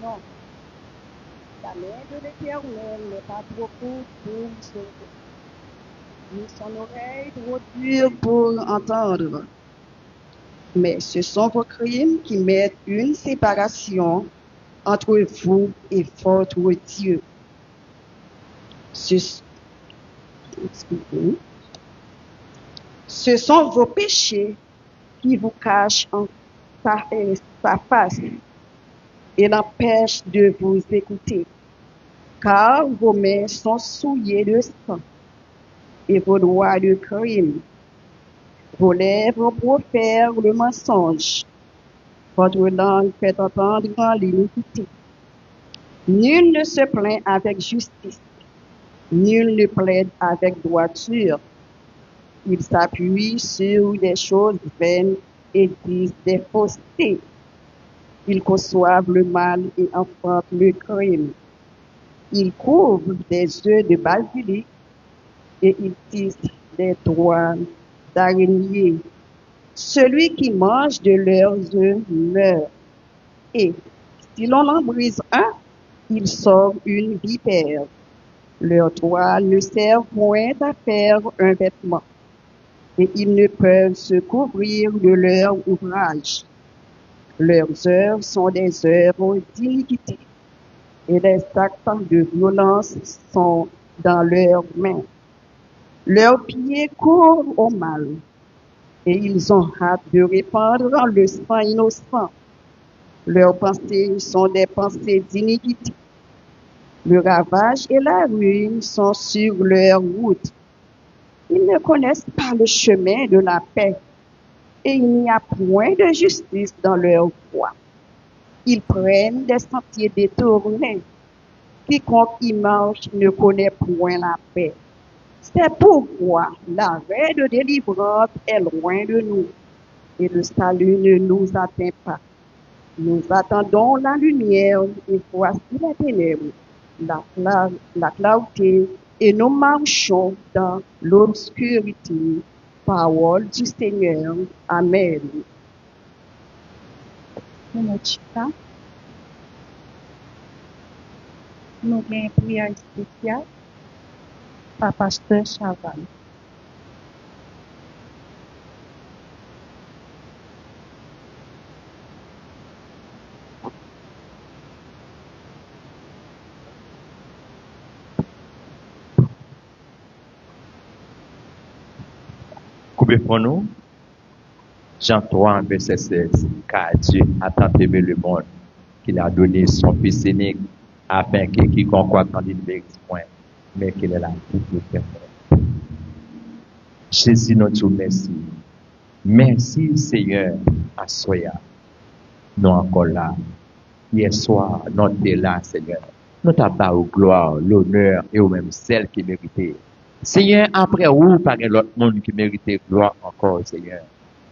Non, la main de l'Éternel n'est pas trop courte pour sauver, ni son oreille trop dure pour entendre. Mais ce sont vos crimes qui mettent une séparation entre vous et votre Dieu. Ce sont vos péchés qui vous cachent en sa face et l'empêchent de vous écouter, car vos mains sont souillées de sang et vos doigts de crime. Vos lèvres profèrent le mensonge, votre langue fait entendre l'iniquité. Nul ne se plaint avec justice, nul ne plaide avec droiture. Ils s'appuient sur des choses vaines et disent des faussetés. Ils conçoivent le mal et enfantent le crime. Ils couvrent des œufs de basilic et ils tissent des toiles d'araignée. Celui qui mange de leurs œufs meurt. Et si l'on en brise un, il sort une vipère. Leurs toiles ne servent point à faire un vêtement, et ils ne peuvent se couvrir de leur ouvrage. Leurs œuvres sont des œuvres d'iniquité, et les actes de violence sont dans leurs mains. Leurs pieds courent au mal, et ils ont hâte de répandre le sang innocent. Leurs pensées sont des pensées d'iniquité. Le ravage et la ruine sont sur leur route. Ils ne connaissent pas le chemin de la paix, et il n'y a point de justice dans leur voie. Ils prennent des sentiers détournés. Quiconque y marche ne connaît point la paix. C'est pourquoi l'arrêt de délivrance est loin de nous, et le salut ne nous atteint pas. Nous attendons la lumière, et voici les ténèbres, la clarté, et nous marchons dans l'obscurité. Parole du Seigneur. Amen. Nous avons une prière spéciale par Pasteur Chaval. Coupez pour nous. Jean 3, verset 16. Car Dieu a tant aimé le monde qu'il a donné son Fils unique, afin que quiconque croit en lui ne périsse point, mais qu'il ait la vie éternelle. Jésus, nous te remercie. Merci, Seigneur, à Soya. Nous encore là. Hier soir, nous sommes là, Seigneur. Nous t'avons au gloire, l'honneur et au même celle qui méritait. Seigneur, après où, pas l'autre monde qui méritait gloire encore, Seigneur.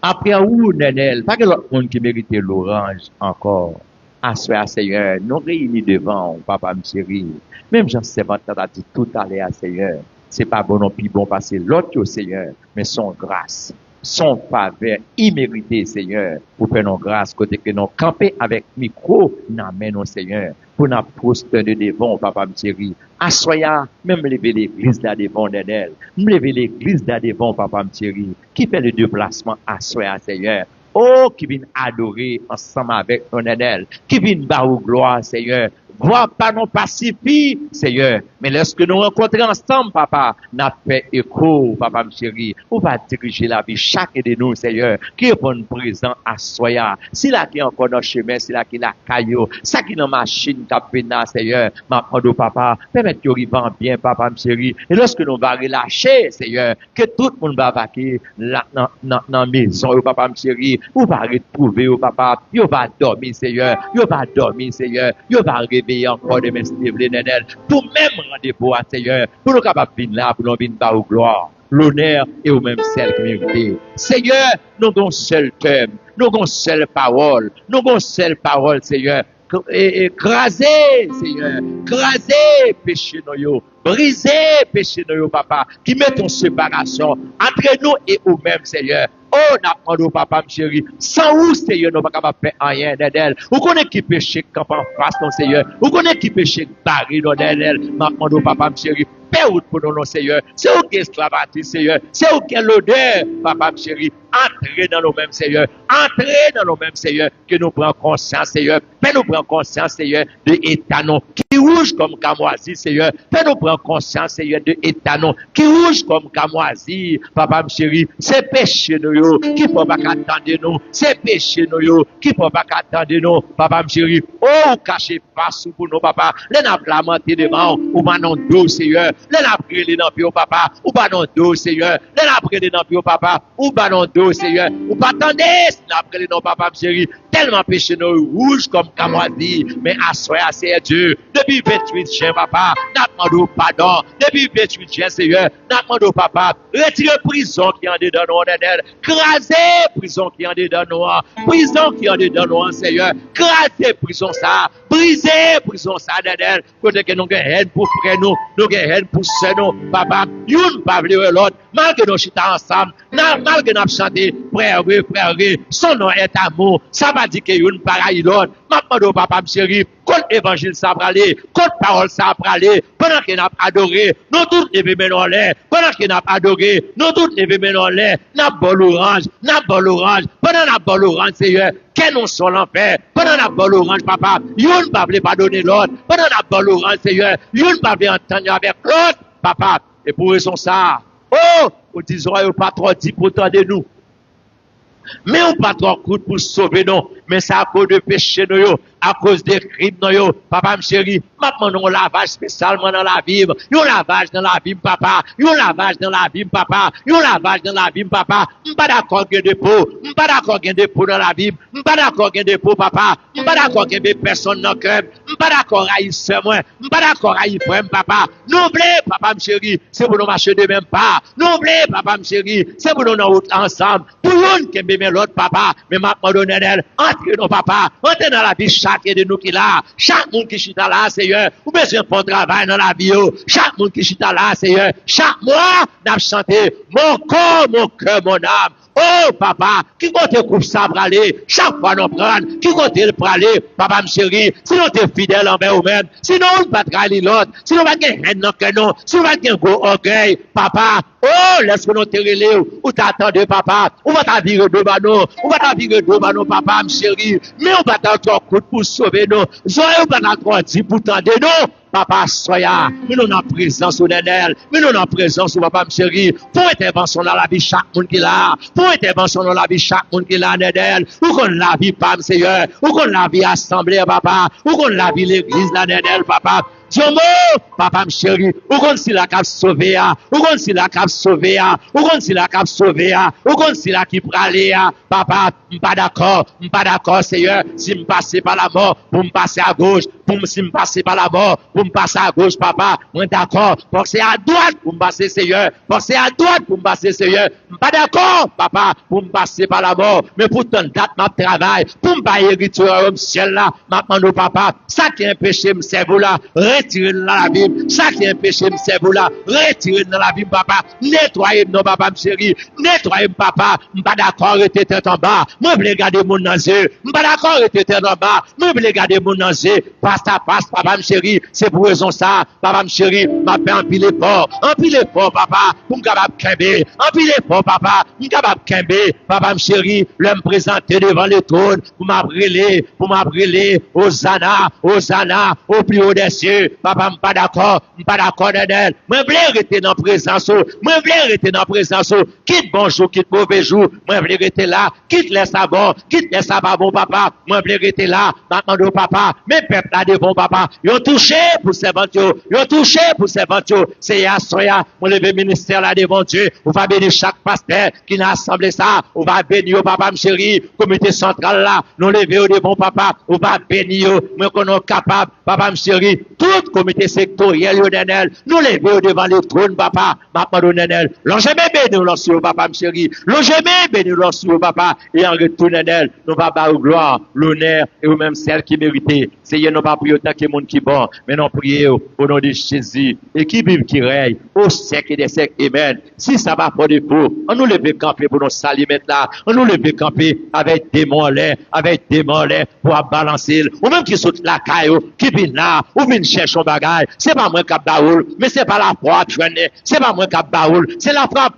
Après où, Nenel, pas l'autre monde qui méritait l'orange encore. À ce Seigneur, nous réunis devant, Papa chéri. Même Jean-Sébastien a dit tout à l'heure, Seigneur. C'est pas bon non plus bon passer l'autre, Seigneur, mais son grâce, son faveur imméritée, Seigneur, pour faire nos grâces, côté que nous camper avec micro, nous Seigneur, pour nous prosterner devant, Papa chéri. Assoya, même lever l'église là devant d'elle, lever l'église là devant, Papa chéri, qui fait le déplacement, assoya, Seigneur. Oh, qui vient adorer ensemble avec ton Nenel, qui vient barrer gloire, Seigneur. Voir pas non pacifier, Seigneur. Mais lorsque nous rencontrons ensemble, Papa, nous fait écho, Papa, chéri. On va diriger la vie chacun de nous, Seigneur, qui est bon présent à Soya. Si là qui est encore dans le chemin, si là qui est la caillou, ça qui est dans la machine, tapena, Seigneur, m'apprendre, Papa, permettre que nous bien, Papa, chéri. Et lorsque nous va relâcher, Seigneur, que tout le monde va vaquer dans la maison, Papa, chéri, ou va retrouver, Papa, il va dormir, Seigneur, il va dormir, Seigneur, il va rêver veiller encore demain, si vous voulez, pour même rendez-vous à Seigneur, pour nous capables de venir là, pour nous venir par gloire, l'honneur et au même celle qui mérite. Seigneur, nous avons seul thème, nous avons seule parole, nous avons seule parole, Seigneur. Écraser, Seigneur, écraser péché nous, briser péché nous, papa, qui met en séparation entre nous et nous-mêmes, Seigneur. Oh, n'a pas papa, chéri. Sans vous, Seigneur, nous ne pouvons pas faire rien d'elle. Vous connaissez qui péché quand en face, non, Seigneur. Vous connaissez qui péché barré, non, d'elle. N'a pas papa, chéri. Paix pour nous, non, Seigneur. C'est où qui est esclavatrice, Seigneur. C'est où qui est l'odeur, papa, chéri. Entrez dans nous-mêmes, Seigneur. Entrez dans nous-mêmes, Seigneur. Que nous prenons conscience, Seigneur. Fais nous prendre conscience, Seigneur, de étanon qui rouge comme camoisi, Seigneur. Fais nous prendre conscience, Seigneur, de étanon qui rouge comme camoisi, papa, chéri. C'est péché, nous, qui ne peut pas attendre nous. C'est péché, nous, qui ne peut pas attendre nous, papa, chéri. Oh, cachez pas sous pour nous, papa. Les n'a pas lamenté devant, ou pas non dos, Seigneur. Les n'a pris les dans papa, ou pas non dos, Seigneur. Les n'a pris les dans papa, ou pas non dos, Seigneur. Ou pas attendez, n'a pris les dans papa, chéri. Tellement péché, nous, rouge comme camoisi, mais assoyez assez Dieu. Depuis 28 juin, papa, n'a demandé pardon. Depuis 28 juin, Seigneur, n'a demandé papa, retirez prison qui en dedans nous, crasez prison qui en dedans nous, prison qui en dedans nous, Seigneur, crasez prison ça, brisez prison ça, dedans, côté que nous avons haine pour frère nous, nous avons haine pour sœur nous, papa, nous pas vouloir l'autre, malgré nos chita ensemble, malgré nous chanter, frère, son nom est amour, ça va dire que nous pareil l'autre, maintenant, papa, chéri, contre l'évangile ça va aller, contre parole ça va aller, pendant qu'il n'a pas adoré, nous tous lever maintenant l'air, pendant qu'il n'a pas adoré, nous tous lever maintenant l'air, n'a pas l'orange, pendant la bol orange, Seigneur, qu'est nous sommes l'enfer, pendant la bol orange, papa, yon pas voulu pardonner l'autre, pendant la bol orange, Seigneur, yon pas voulu entendre avec l'autre, papa, et pour raison ça, oh, vous disons, pas trop dit pour de nous. Mais on pas trop coûte pour sauver nous. Mais c'est à cause de péché nous, à cause des crimes nous, papa, chéri. Maintenant, on lavage spécialement dans la vie. On lavage dans la vie, papa. On lavage dans la vie, papa. On lavage dans la vie, papa. On pas d'accord qu'il y ait des pots. On pas d'accord qu'il y ait des pots dans la vie. On pas d'accord qu'il y ait des pots, papa. On pas d'accord qu'il y ait des personnes dans le cœur. On pas d'accord à y se moi. On pas d'accord à y frère, papa. N'oubliez, papa, chéri, c'est pour nous marcher de même pas. N'oubliez, papa, chéri, c'est pour nous en route ensemble. Pour nous qui aiment l'autre, papa. Mais maintenant, donner d'elle, entre nos papa. Entre dans la vie chaque de nous qui là. Chaque monde qui chita là, Seigneur. Ou besoin pour travail dans la vie. Chaque monde qui chita là, Seigneur. Chaque mois, n'a chanté mon corps, mon cœur, mon âme. Oh, papa, qui compte coupe ça pour aller? Chaque fois nous prendre, qui compte le pour aller? Papa, chéri, si nous sommes fidèles envers nous-mêmes, sinon on ne va pas trahir l'autre, si nous ne va pas haine dans le non, si nous ne va pas gagner orgueil, papa, oh, laisse-moi nous te relève, ou t'attendre, papa, ou va t'avirer de banon, ou va t'avirer de banon, papa, chéri, mais on va t'attendre coup pour sauver nous, soyez pas d'accord dit pour tendre nous. Papa, soya, mais nous en présence au Nenel, mais nous en présence au papa, chéri, pour intervention dans la vie chaque monde qui l'a, pour intervention dans la vie chaque monde qui l'a, Nenel, ou qu'on la vie, pam, Seigneur, ou qu'on la vie assemblée, papa, ou qu'on la vie l'église, la Nenel, papa. Diomo, papa, chéri, ou qu'on si la cap sauvé, ou qu'on si la cap sauvé, ou qu'on si la cap sauvé, ou qu'on si la qui pralé, papa, pas d'accord, Seigneur, si me passer par la mort, pour me passer à gauche, si me passer par la mort, pour me passer à gauche, papa, moi d'accord, passer à droite, pour me passer, Seigneur, passer à droite, pour me passer, Seigneur, pas d'accord, papa, pour me passer par la mort, mais pour ton date, ma travail, pour me pas hériter au ciel là, maintenant, papa, ça qui est un péché, me serve là, retirez dans la Bible, ça qui est un péché, me serve là, retirez dans la Bible, papa, nettoyez non, papa, chéri, nettoyez, papa, pas d'accord, restez tête en bas, moi, je vais garder mon yeux, pas d'accord, restez tête en bas, moi, je vais garder mon yeux, passe à passe, papa, chéri, c'est pour raison ça, papa, chéri, m'a fait un pile fort, papa, pour me capable kembe, un pile fort, papa, me capable kembe, papa, chéri, le me présenter devant le trône, pour m'abriller, Hosanna, au plus haut des cieux, papa, pas d'accord, d'elle, moi, je veux rester dans la présence, quitte bon jour, quitte mauvais jour, moi, je veux rester là, quitte laisse à bon, quitte laisse à pas bon, papa, moi, je veux rester là, maintenant, papa, mais peuple là, là devant papa, yo touché pour servant yo touché pour servant yo, c'est à soya, mon lever ministère là devant Dieu, on va bénir chaque pasteur qui n'a assemblé ça, on va bénir papa m chéri, comité central là, nous lever au devant papa, on va bénir, moi qu'on est capable, papa m chéri, tout comité sectoriel yo Nenel, nous lever au devant le trône papa, maintenant Nenel, l'on jamais bénir l'on papa m chéri, l'on jamais bénir l'on papa, et en retour Nenel, nous va bas gloire, l'honneur, et ou même celle qui méritait, Seigneur, nous pas prier autant que monde qui bon, mais non prier au nom de Jésus, et qui vive, qui règne, au siècle des siècles, amen. Si ça va pas de faux, on nous lever camper pour nous salir mettre là, on nous lever camper avec des mollets, pour balancer, ou même qui saute la caille, qui vient là, ou vient chercher un bagage, c'est pas moi qui baoul, mais c'est pas la foi qui joigne, c'est pas moi qui baoul, c'est la foi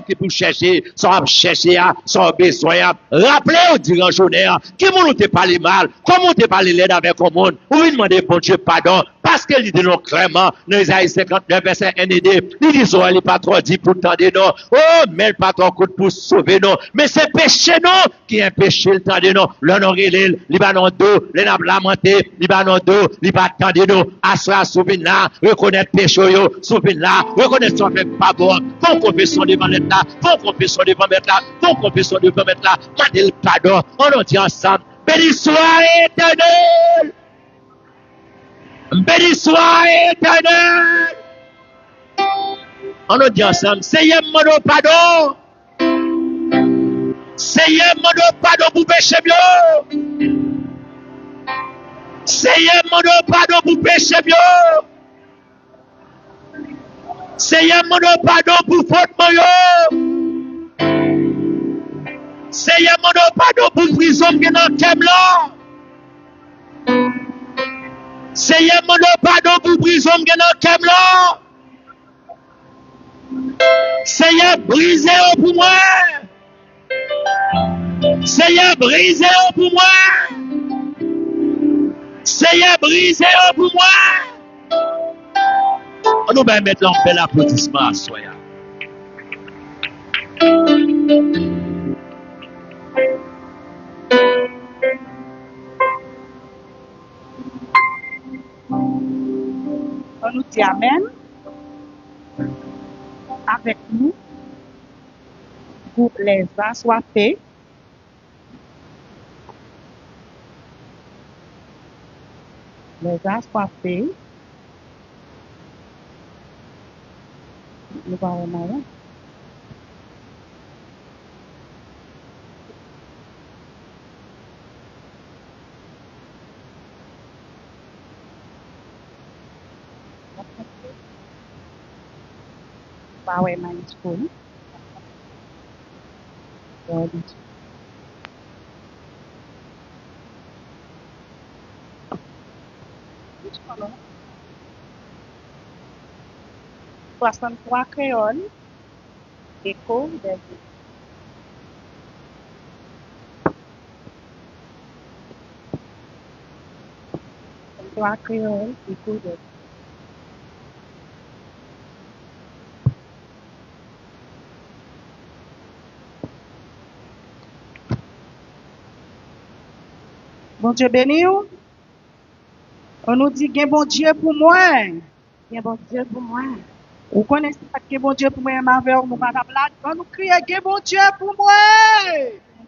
qui pour chercher, sans chercher, sans besoin, rappelez au durant journée, qui nous te parlé mal, comment te parlé l'aide avec le monde, ou lui demander bon Dieu pardon, parce que il dit non clairement, dans Isaïe 59, verset 1 et 2, il dit, oh, il n'est pas trop dit pour tendre non, oh, mais il pas trop coup pour sauver non, mais c'est péché non, qui est péché le tendre non, le nom il va non dos, le n'a lamenté, il va non dos, il va tendre non, assoir souvenir là, reconnaître péché yo, souvenir là, reconnaître son fait pas bon, faut confession devant l'être là, faut confession devant mettre là, faut confession devant mettre là, mandez le pardon, on dit ensemble, béni soit éternel! Béni soit éternel! On nous dit ensemble, Seigneur, mon pardon! Seigneur, mon pardon pour péché mieux! Seigneur, mon pardon pour péché mieux! Seigneur, mon pardon pour faute mieux! Seigneur, mon pardon pour prison qui est dans le thème là! Seigneur, mon pardon pour prison qui est dans le thème là! Seigneur, brisez-le pour moi! Seigneur, brisez-le pour moi! Seigneur, brisez-le pour moi! On nous va mettre un bel applaudissement à soi. On nous dit Amen. Avec nous, pour les assoiffés, nous allons voir. 把尾蛮粗。63 créoles, écho des 63 créoles, écho des Bon Dieu béni. On nous dit que bon Dieu pour moi. Que bon Dieu pour moi. Vous connaissez pas que bon Dieu pour moi, ma mère, nous pas blague. On nous crie que bon Dieu pour moi.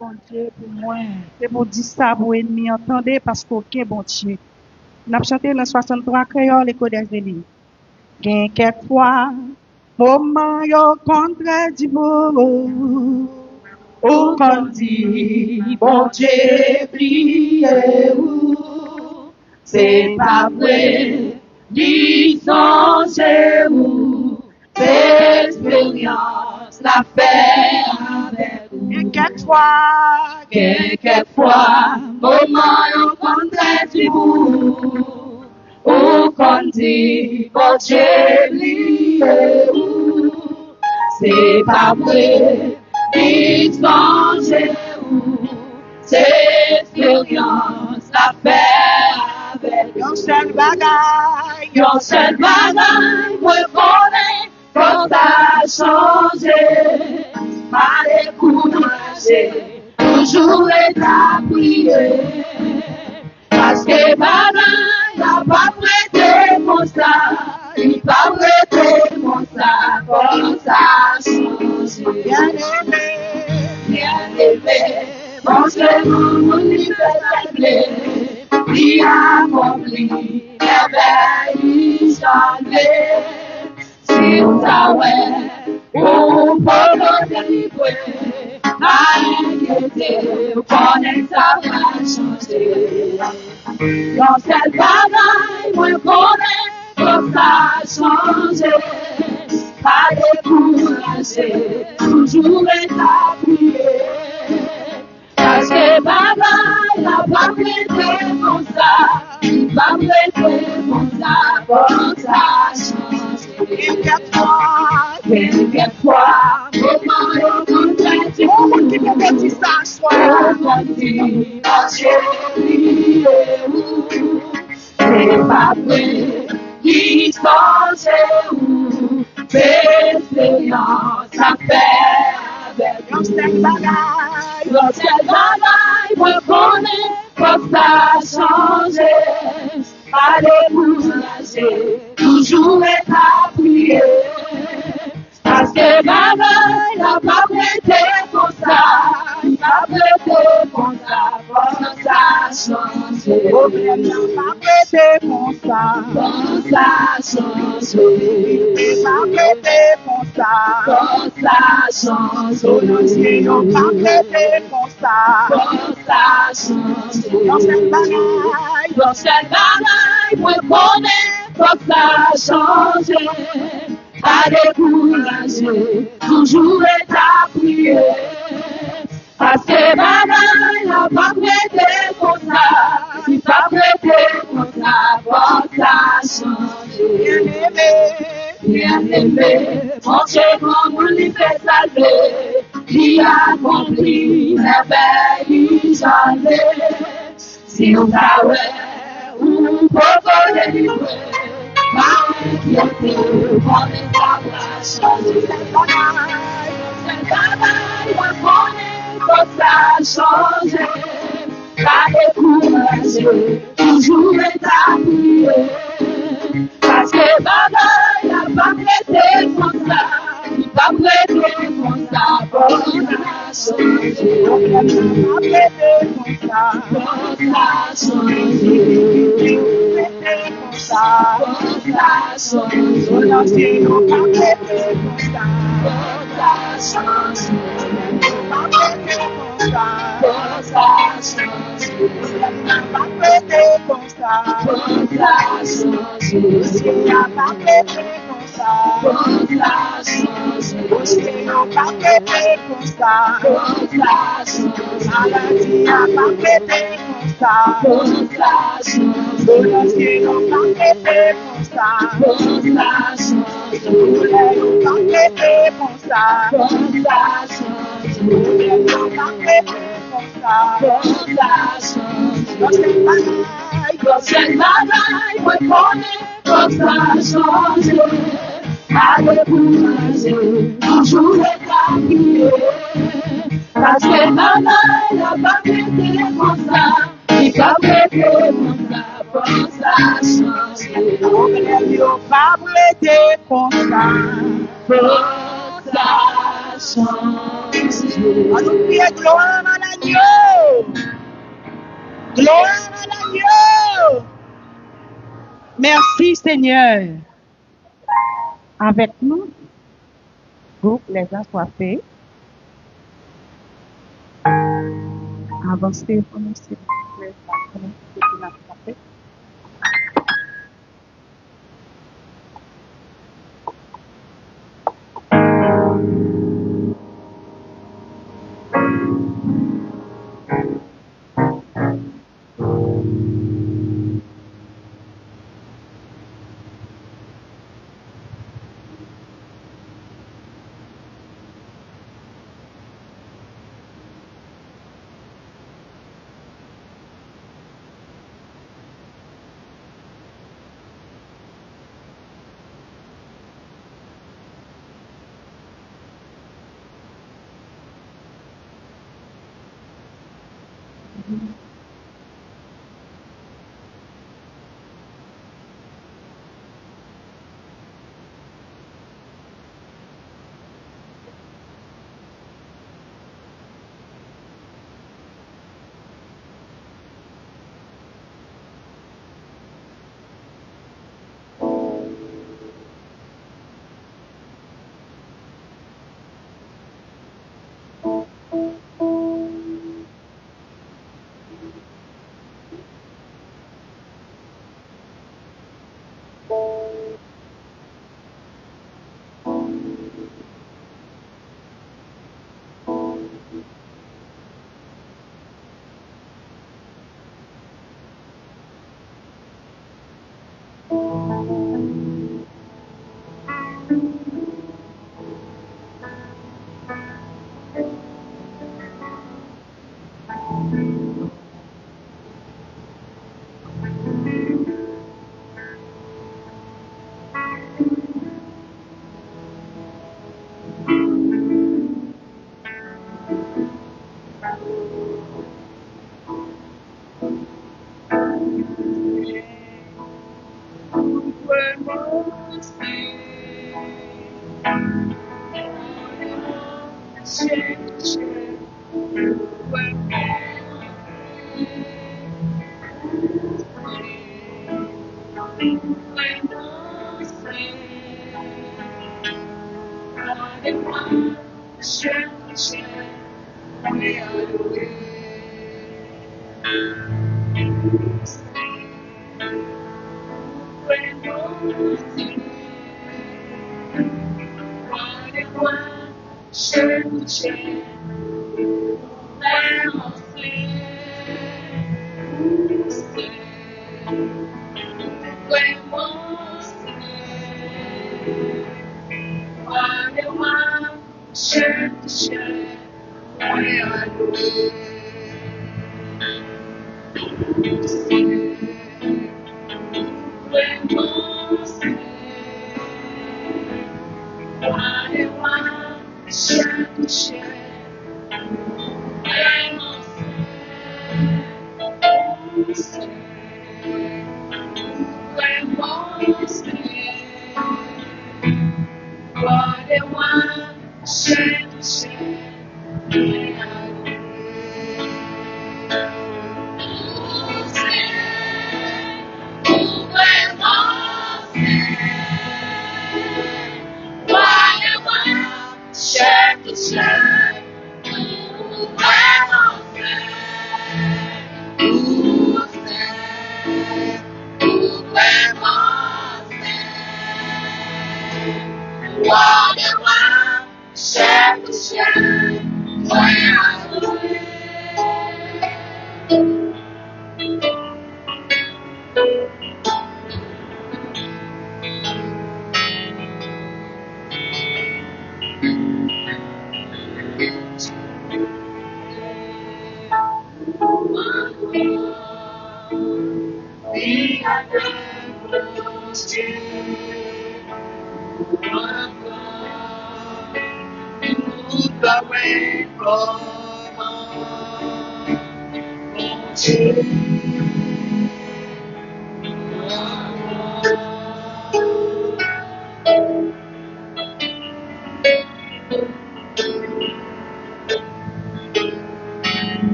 Bon Dieu pour moi. C'est pour dire ça pour ennemi entendez parce que bon Dieu. Nous avons chanté dans 63 créoles l'écho des élus. Gain quelquefois moment yo contre du beau. Ou qu'on dit, bon Dieu, priez-vous, c'est pas vrai, disons c'est vous, c'est expérience, la paix avec vous. Et quelquefois, moment on contre du vous, ou qu'on dit, bon Dieu, priez-vous, c'est pas vrai, Disons-vous, c'est expérience, la paix avec yon seul bagaille, moi connais, quand t'as changé, pas découragé, toujours est à prier, parce que bagaille a Bien-aimé, montrez-vous l'universalité, qui accomplit merveilles jamais. Si on t'avait, on peut délivrer, à l'inquiéter, connaître ça va changer. Dans cette bagaille, moi connais, comme ça changer. Pas décourager, toujours être appuyé. Parce que bagaille, la pas prêté comme ça, pas prêté comme ça changer. Quelquefois, moment où tu on qui peut dire ça soit, ma chérie, c'est pas vrai, qui change où, l'expérience à faire avec nous. Lorsqu'elle bagaille, moi connais, comme ça changer, pas décourager, toujours être appuyé. Parce que bagaille n'a pas prêté pour ça, il n'a prêté pour ça, pour ça changer. Problème n'a pas prêté pour ça changer. Il n'a prêté pour ça changer. Il n'a pas prêté pour ça changer. Dans cette bagaille, moi connais pour ça changer. Pas décourager, toujours être appuyé. Parce que bagaille n'a pas prêté pour ça, il pas prêté pour ça changer. Bien-aimé, mon Dieu, comme vous lui fait salver, qui accomplit merveilles jamais. Si on t'avait, on peut délivrer. Inquiété, connaît ta place, changer cette bagaille, moi connais que ça changer, pas décourager, toujours être appuyé, parce que bagaille n'a pas prêté comme ça, il pas prêté comme ça, pour ça changer, n'a pas prêté comme ça changer. Pour ça changer, on va prêter pour ça. Pour ça changer, on va prêter pour ça. On va prêter pour ça. Pour ça changer, on va prêter pour ça. Pour ça changer, on va prêter pour ça. Pour ça changer, maladie on va prêter pour ça. Pour ça changer, on va prêter pour ça. Pour ça changer, on va prêter pour ça. Pour ça changer, on va prêter pour ça. Pour ça changer, dans cette bagaille, moi connais pour ça changer. Pas décourager, toujours être appuyé. Parce que bagaille n'a pas prêté comme ça, il pas prêté comme ça. Pour ça changer, on va prêter pour ça. Pour ça changer. Allons prier gloire à l'agneau. Gloire à l'agneau. Merci Seigneur. Avec nous, groupe les assoiffés. Avancez pour nous, s'il vous plaît.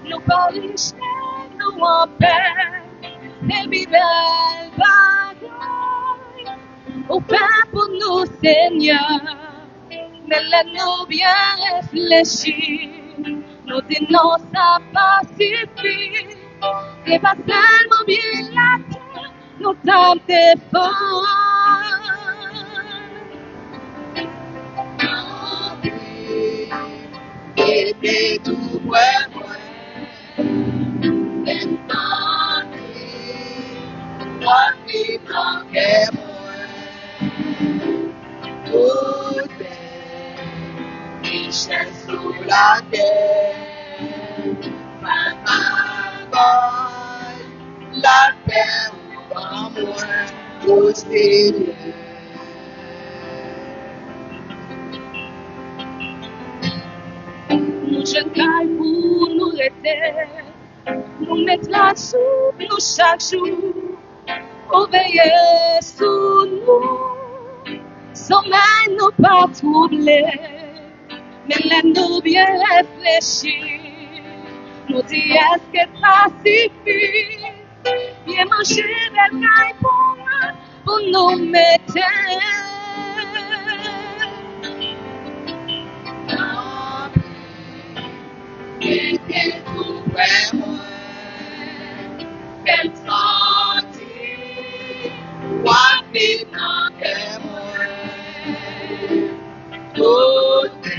Nous polish nous en paix, et puis belle bagaille, au pain pour nous Seigneur, mais laisse-nous bien réfléchir, nous disons ça pas suffit, c'est pas seulement bien la terre, nous t'en défendons. Et tout pour moi, c'est moi qui manquais moi, toutes les richesses sous la terre, la paix en moi, au Seigneur. Nous jeunes cailles pour nous rester, nous mettre là-dessous, nous chaque jour, pour veiller sur nous, sommeil nous pas troubler, mais laisse-nous bien réfléchir, nous dit est-ce que ça suffit, bien manger des cailles pour nous mettre. Et tout pour moi, qu'elle sentit, moi qui manquais moi, toutes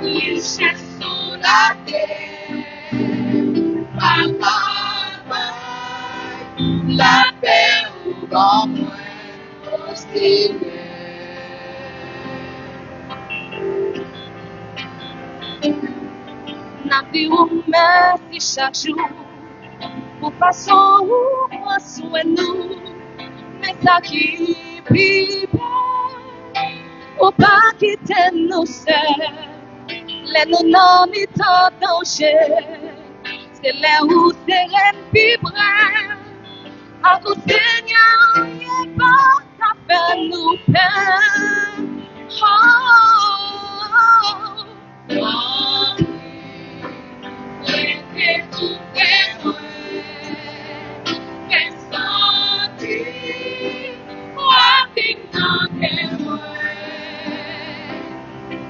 les richesses sous la terre, la paix dans moi, au Seigneur. N'a dit merci chaque jour pour façon où prend soin nous, mais ça qui vit ou pas quitter nous seuls, les nous noms est en danger, c'est là où c'est vibrer, à tout Seigneur, il pas ça fait nous peine. Et tout pour moi, qu'elle sentit, moi qui manquais moi,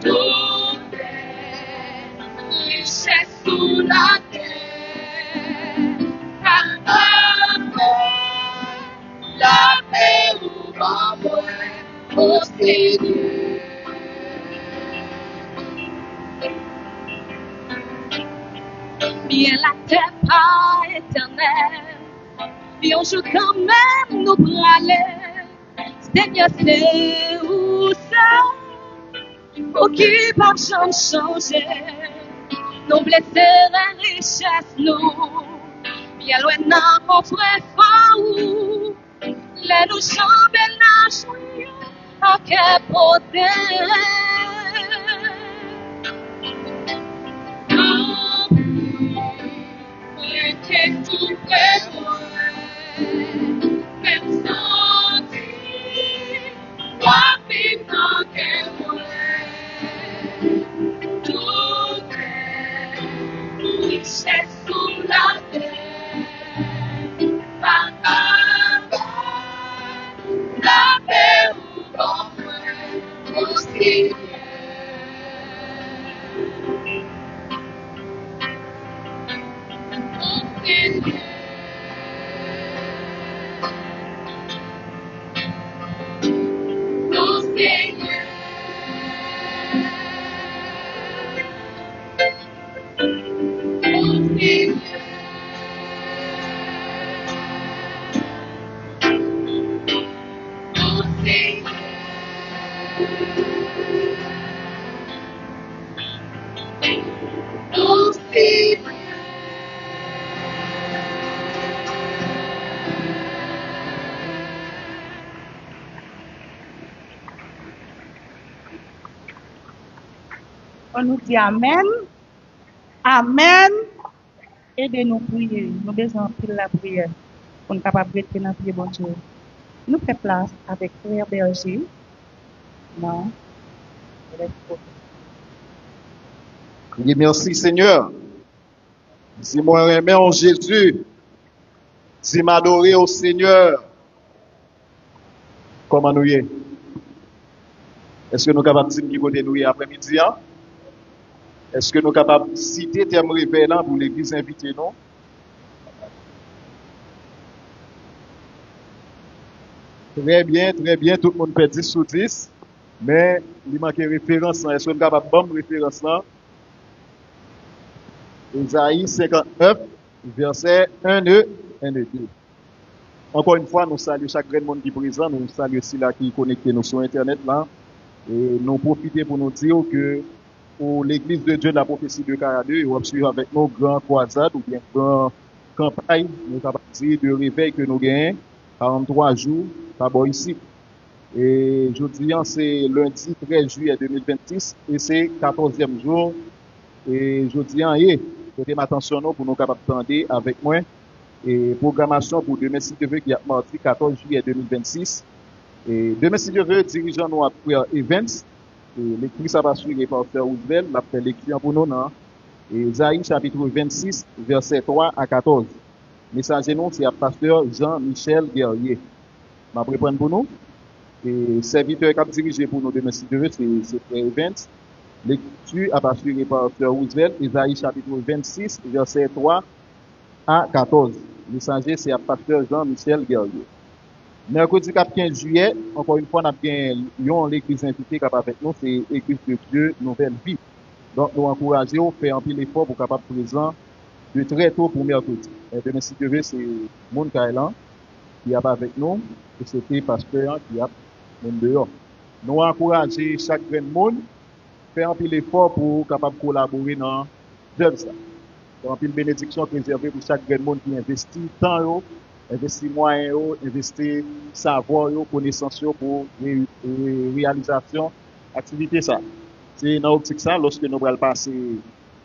toutes les richesses sous la terre, la paix ouvre moi, au Seigneur. Bien la terre pas éternelle, puis on joue quand même nous braler. Seigneur, c'est où ça, pour qui pas jamais changer. Nos blessés et richesses, nous, bien loin d'un mon frère fort, les nous chambres et la joie, à quel poder. Et tout pour moi, qu'elle sentit, moi qui manquais moi, Tout est richesse sous la terre. Par la paix ou bon au Seigneur. Au Seigneur. Au Seigneur. On nous dit Amen. Amen. Aidez-nous prier. Nous besoin de la prière pour nous capables de rester dans le pied bon Dieu. Nous faisons place avec Frère Berger. Non. Oui, merci Seigneur. Si moi aimé en Jésus, si m'adorer au Seigneur, comment nous y est? Est-ce que nous sommes capables de dire qui côté nous y est après-midi? Hein? Est-ce que nous sommes capables de citer thème révélant pour l'église invitée, non? Très bien, tout le monde fait 10 sur 10, mais il manque référence. Est-ce que nous sommes capables de bonne référence là? Isaïe 59, verset 1, 2, 1, 2. Encore une fois, nous saluons chaque monde qui est présent, nous saluons aussi là qui est connecté nous sur Internet là, et nous profitons pour nous dire que pour l'église de Dieu de la prophétie de Caradeux, on va suivre avec nos grands croisades ou bien grands campagnes, nous avons de réveil que nous gagnons 43 jours par ici. Et jeudi, c'est lundi 13 juillet 2026 et c'est 14e jour. Et jeudi, portez attention pour nous capables d'entendre avec moi. Et programmation pour demain si Dieu veut qui est mardi 14 juillet 2026. Et demain si Dieu veut, dirigeant nous après events. Et l'écrit ça va suivre par Frère Roosevelt, l'a fait l'écrit pour nous dans Isaïe chapitre 26 verset 3 à 14. Message nous c'est à pasteur Jean-Michel Guerrier. M'a prendre pour nous. Et serviteur qui a dirigé pour nous demain si Dieu veut, c'est Frère Events. Lecture à partir par Frère Roosevelt, Isaïe chapitre 26 verset 3 à 14. Messager c'est à pasteur Jean-Michel Guerrier. Mercredi 15 juillet, encore une fois, nous avons l'église invitée avec nous, c'est l'église de Dieu, Nouvelle Vie. Donc, nous encourageons, faire un peu l'effort pour capable présent de très tôt pour mercredi. Et demain, si Dieu veut, c'est Moun Kailan qui est avec nous, et c'était pasteur qui a même dehors. Nous encourageons chaque monde, faire un peu l'effort pour capable collaborer dans l'œuvre. Donc, une bénédiction préservée pour chaque monde qui investit temps, investir moyens, investir savoir, connaissance pour réalisation activité ça. C'est dans l'optique ça, lorsque nous allons passer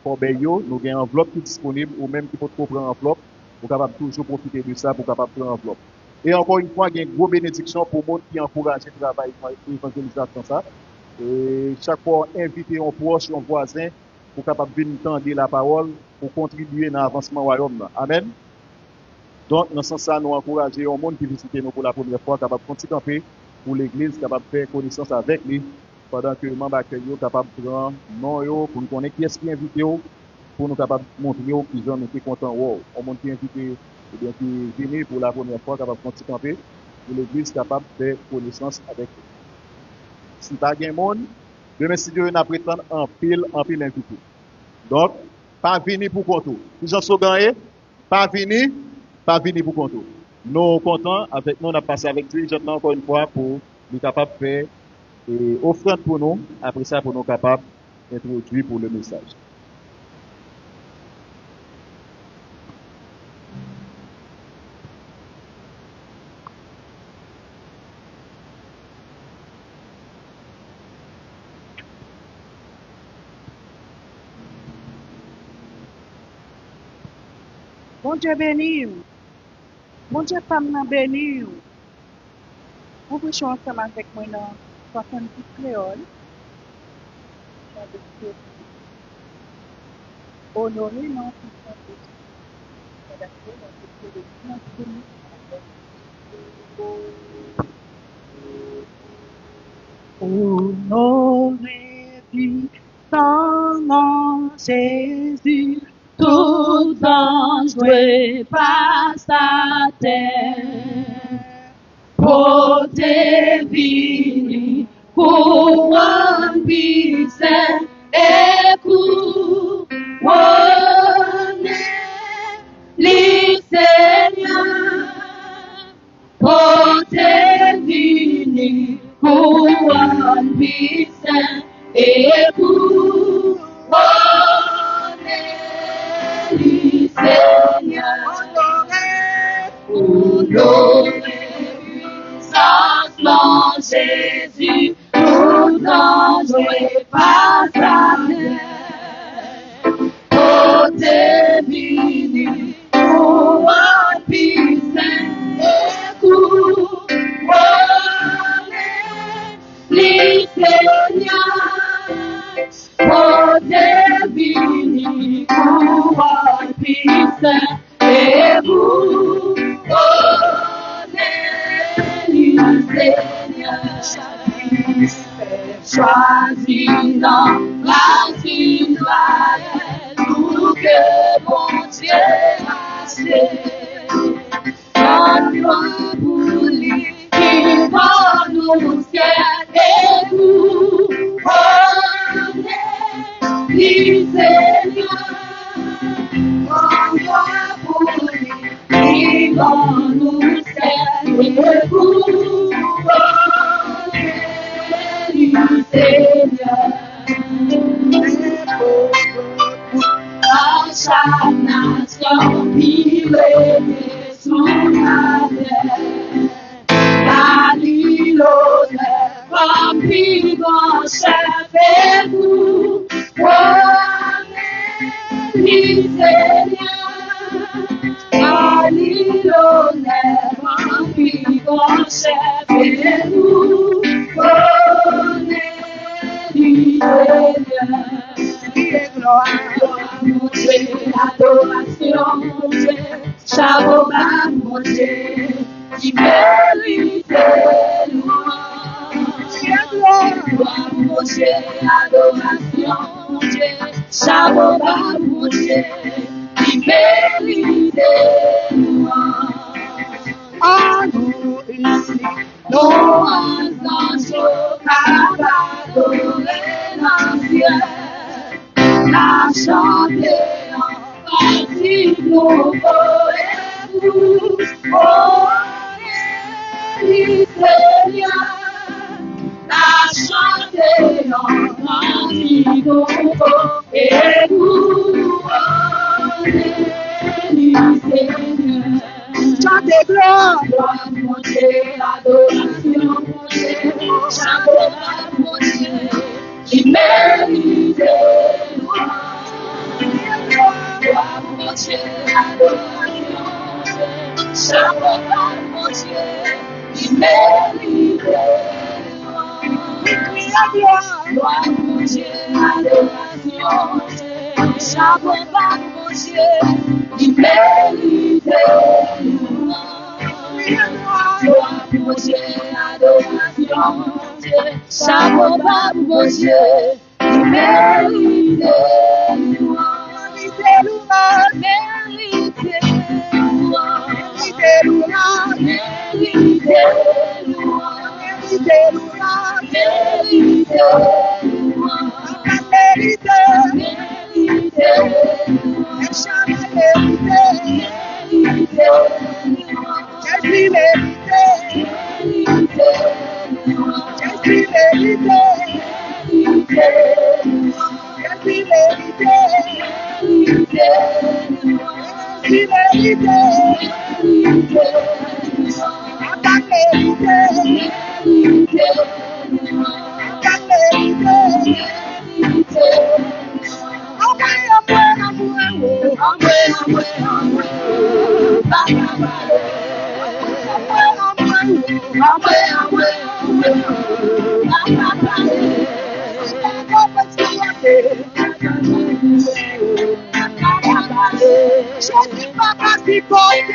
pour Bayo, nous avons une enveloppe qui est disponible ou même qui peut prendre enveloppe, pour capable toujours profiter de ça pour capable prendre enveloppe. Et encore une fois, il y a une grosse bénédiction pour le monde qui encourage le travail pour l'évangélisation ça. Et chaque fois, inviter un proche, un voisin, pour capable venir entendre la parole, pour contribuer dans l'avancement du royaume. Amen. Donc, dans ce sens-là, nous encourageons le monde qui visite nous pour la première fois, capable de continuer pour l'église, capable de faire connaissance avec lui, pendant que les membres accueillent, capable de prendre nom, pour nous connaître qui est-ce qui est invité, pour nous capable de montrer qui sont nous contents. Wow, le monde qui est invité, qui est venu pour la première fois, capable de continuer pour l'église, capable de faire connaissance avec lui. Si tu as un monde, demain, si Dieu n'a prétend en pile invité. Donc, pas venir pour contour. Si j'en suis gagné, pas venir pour contour. Nous contents avec nous, on a passé avec Dieu, maintenant encore une fois, pour nous capables de faire offrande pour nous, après ça, pour nous capables d'introduire pour le message. Bon Dieu béni. Bon Dieu pas béni. Vous pouvez ensemble avec moi dans 70 créole. avec Dieu. Honorer non puissant Dieu. Adapter notre télévision chronique Honoré puissant nom Jésus, tout ange doit passer à terre. Côté vini, couronne puissant et couronne les Seigneurs. Côté vini, couronne puissant et couronne les Seigneurs. Honoré puissance nom Jésus, tout ange passe à terre. Côté vini, couronne puissant et couronne les Seigneurs. Côté vini, couronne puissant et couronne les Seigneurs. Choisi dans la Israël pour que bon Dieu achète. Donne-moi pour lui qui va nous ciel et nous connaît les Seigneurs. Donne-moi pour lui qui va nous ciel et nous connaît les Seigneurs. À chaque nation qui est sous la terre, Galilée, comme vivant chef et nous, connaît les Seigneurs. Galilée, comme vivant chef et nous, connaît les Seigneurs. Gloire, mon Dieu, adoration, mon Dieu, chapeau bas, mon Dieu, qui mérite louange. Gloire, mon Dieu, adoration, mon Dieu, chapeau bas, mon Dieu, qui mérite louange. À nous ici, nos anges, adorer l'ancien. La chanter en partie nouveau et vous, oh, les Seigneur. La chanter en partie nouveau et vous, oh, les Seigneur. Chantez gloire, gloire, mon Dieu, adoration, mon Dieu, chantez gloire, mon Dieu, qui mérite. Gloire, mon Dieu, adoration, chapeau bas, mon Dieu, qui mérite gloire, mon Dieu, adoration, chapeau bas, mon Dieu, qui mérite gloire, mon Dieu, adoration, chapeau bas, mon Dieu, qui mérite Jésus pas qu'à s'y porter.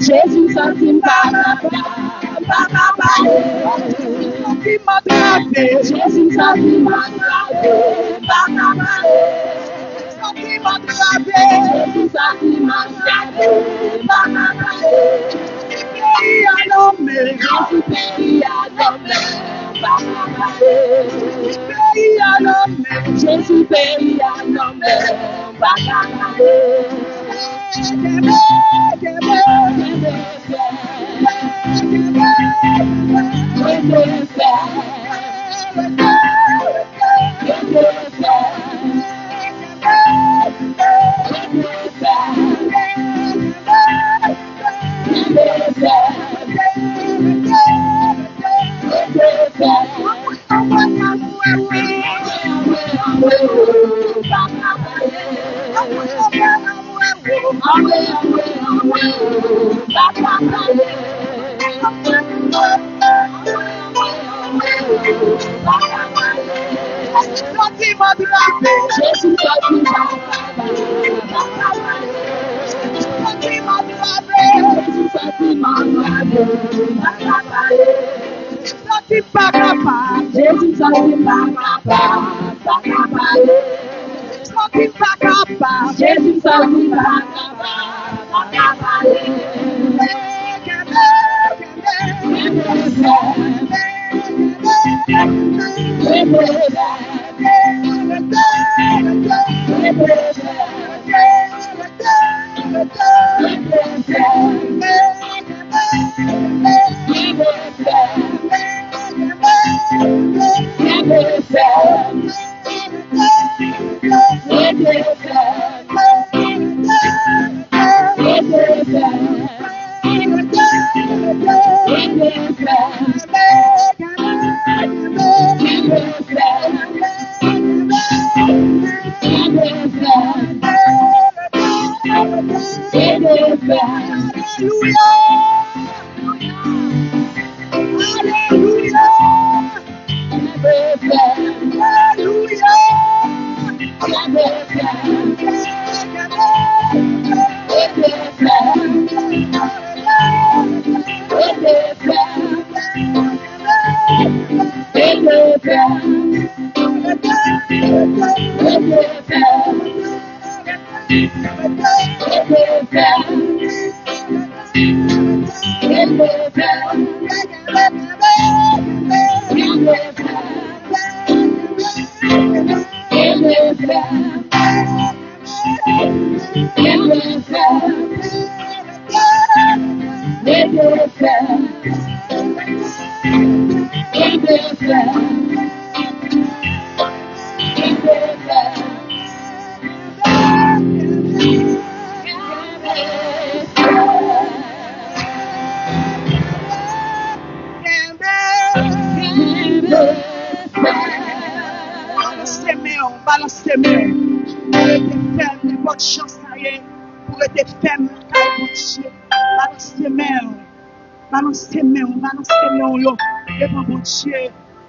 Jésus sentit pas Jésus sentit Jésus pays à l'homme,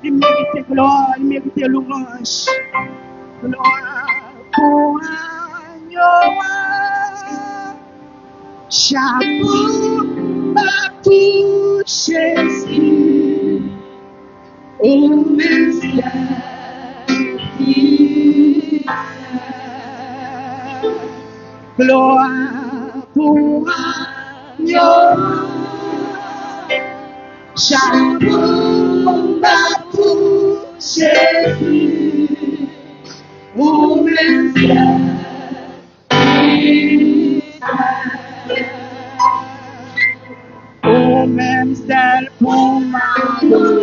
il mérite gloire, il mérite louange. Gloire pour agneau, chapeau, partout Jésus, au Messie, gloire pour agneau, chapeau, partout Jésus, au Messie. Au même seul pour ma gloire.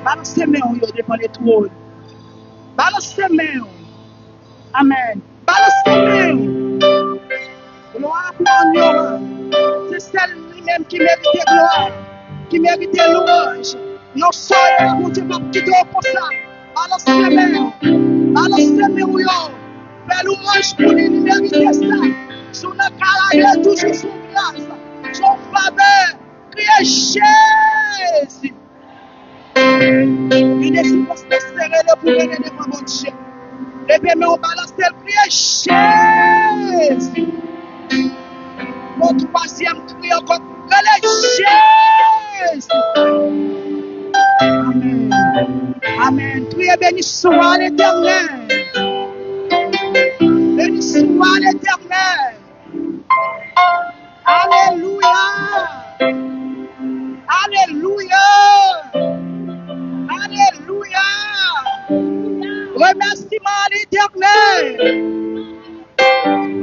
Balance main yo devant les trônes. Balance main. Amen. Balance main. Gloire pour nous. C'est celle lui-même qui mérite gloire, qui mérite louange. Non seul mon Dieu pas quitter pour ça. Balance main. Balance main yo. Fais louange pour lui mérite ça. Sous la carrière toujours sous grâce. Son faveur. Criez Jésus. Il est supposé serrer le pour venir devant mon Dieu. Et bien, mais on balance le cri Jésus. Mon troisième cri encore, Jésus. Amen. Amen. Criez béni soit l'Éternel. Béni soit l'Éternel. Alléluia. Alléluia. Alléluia. Remerciement à l'Éternel.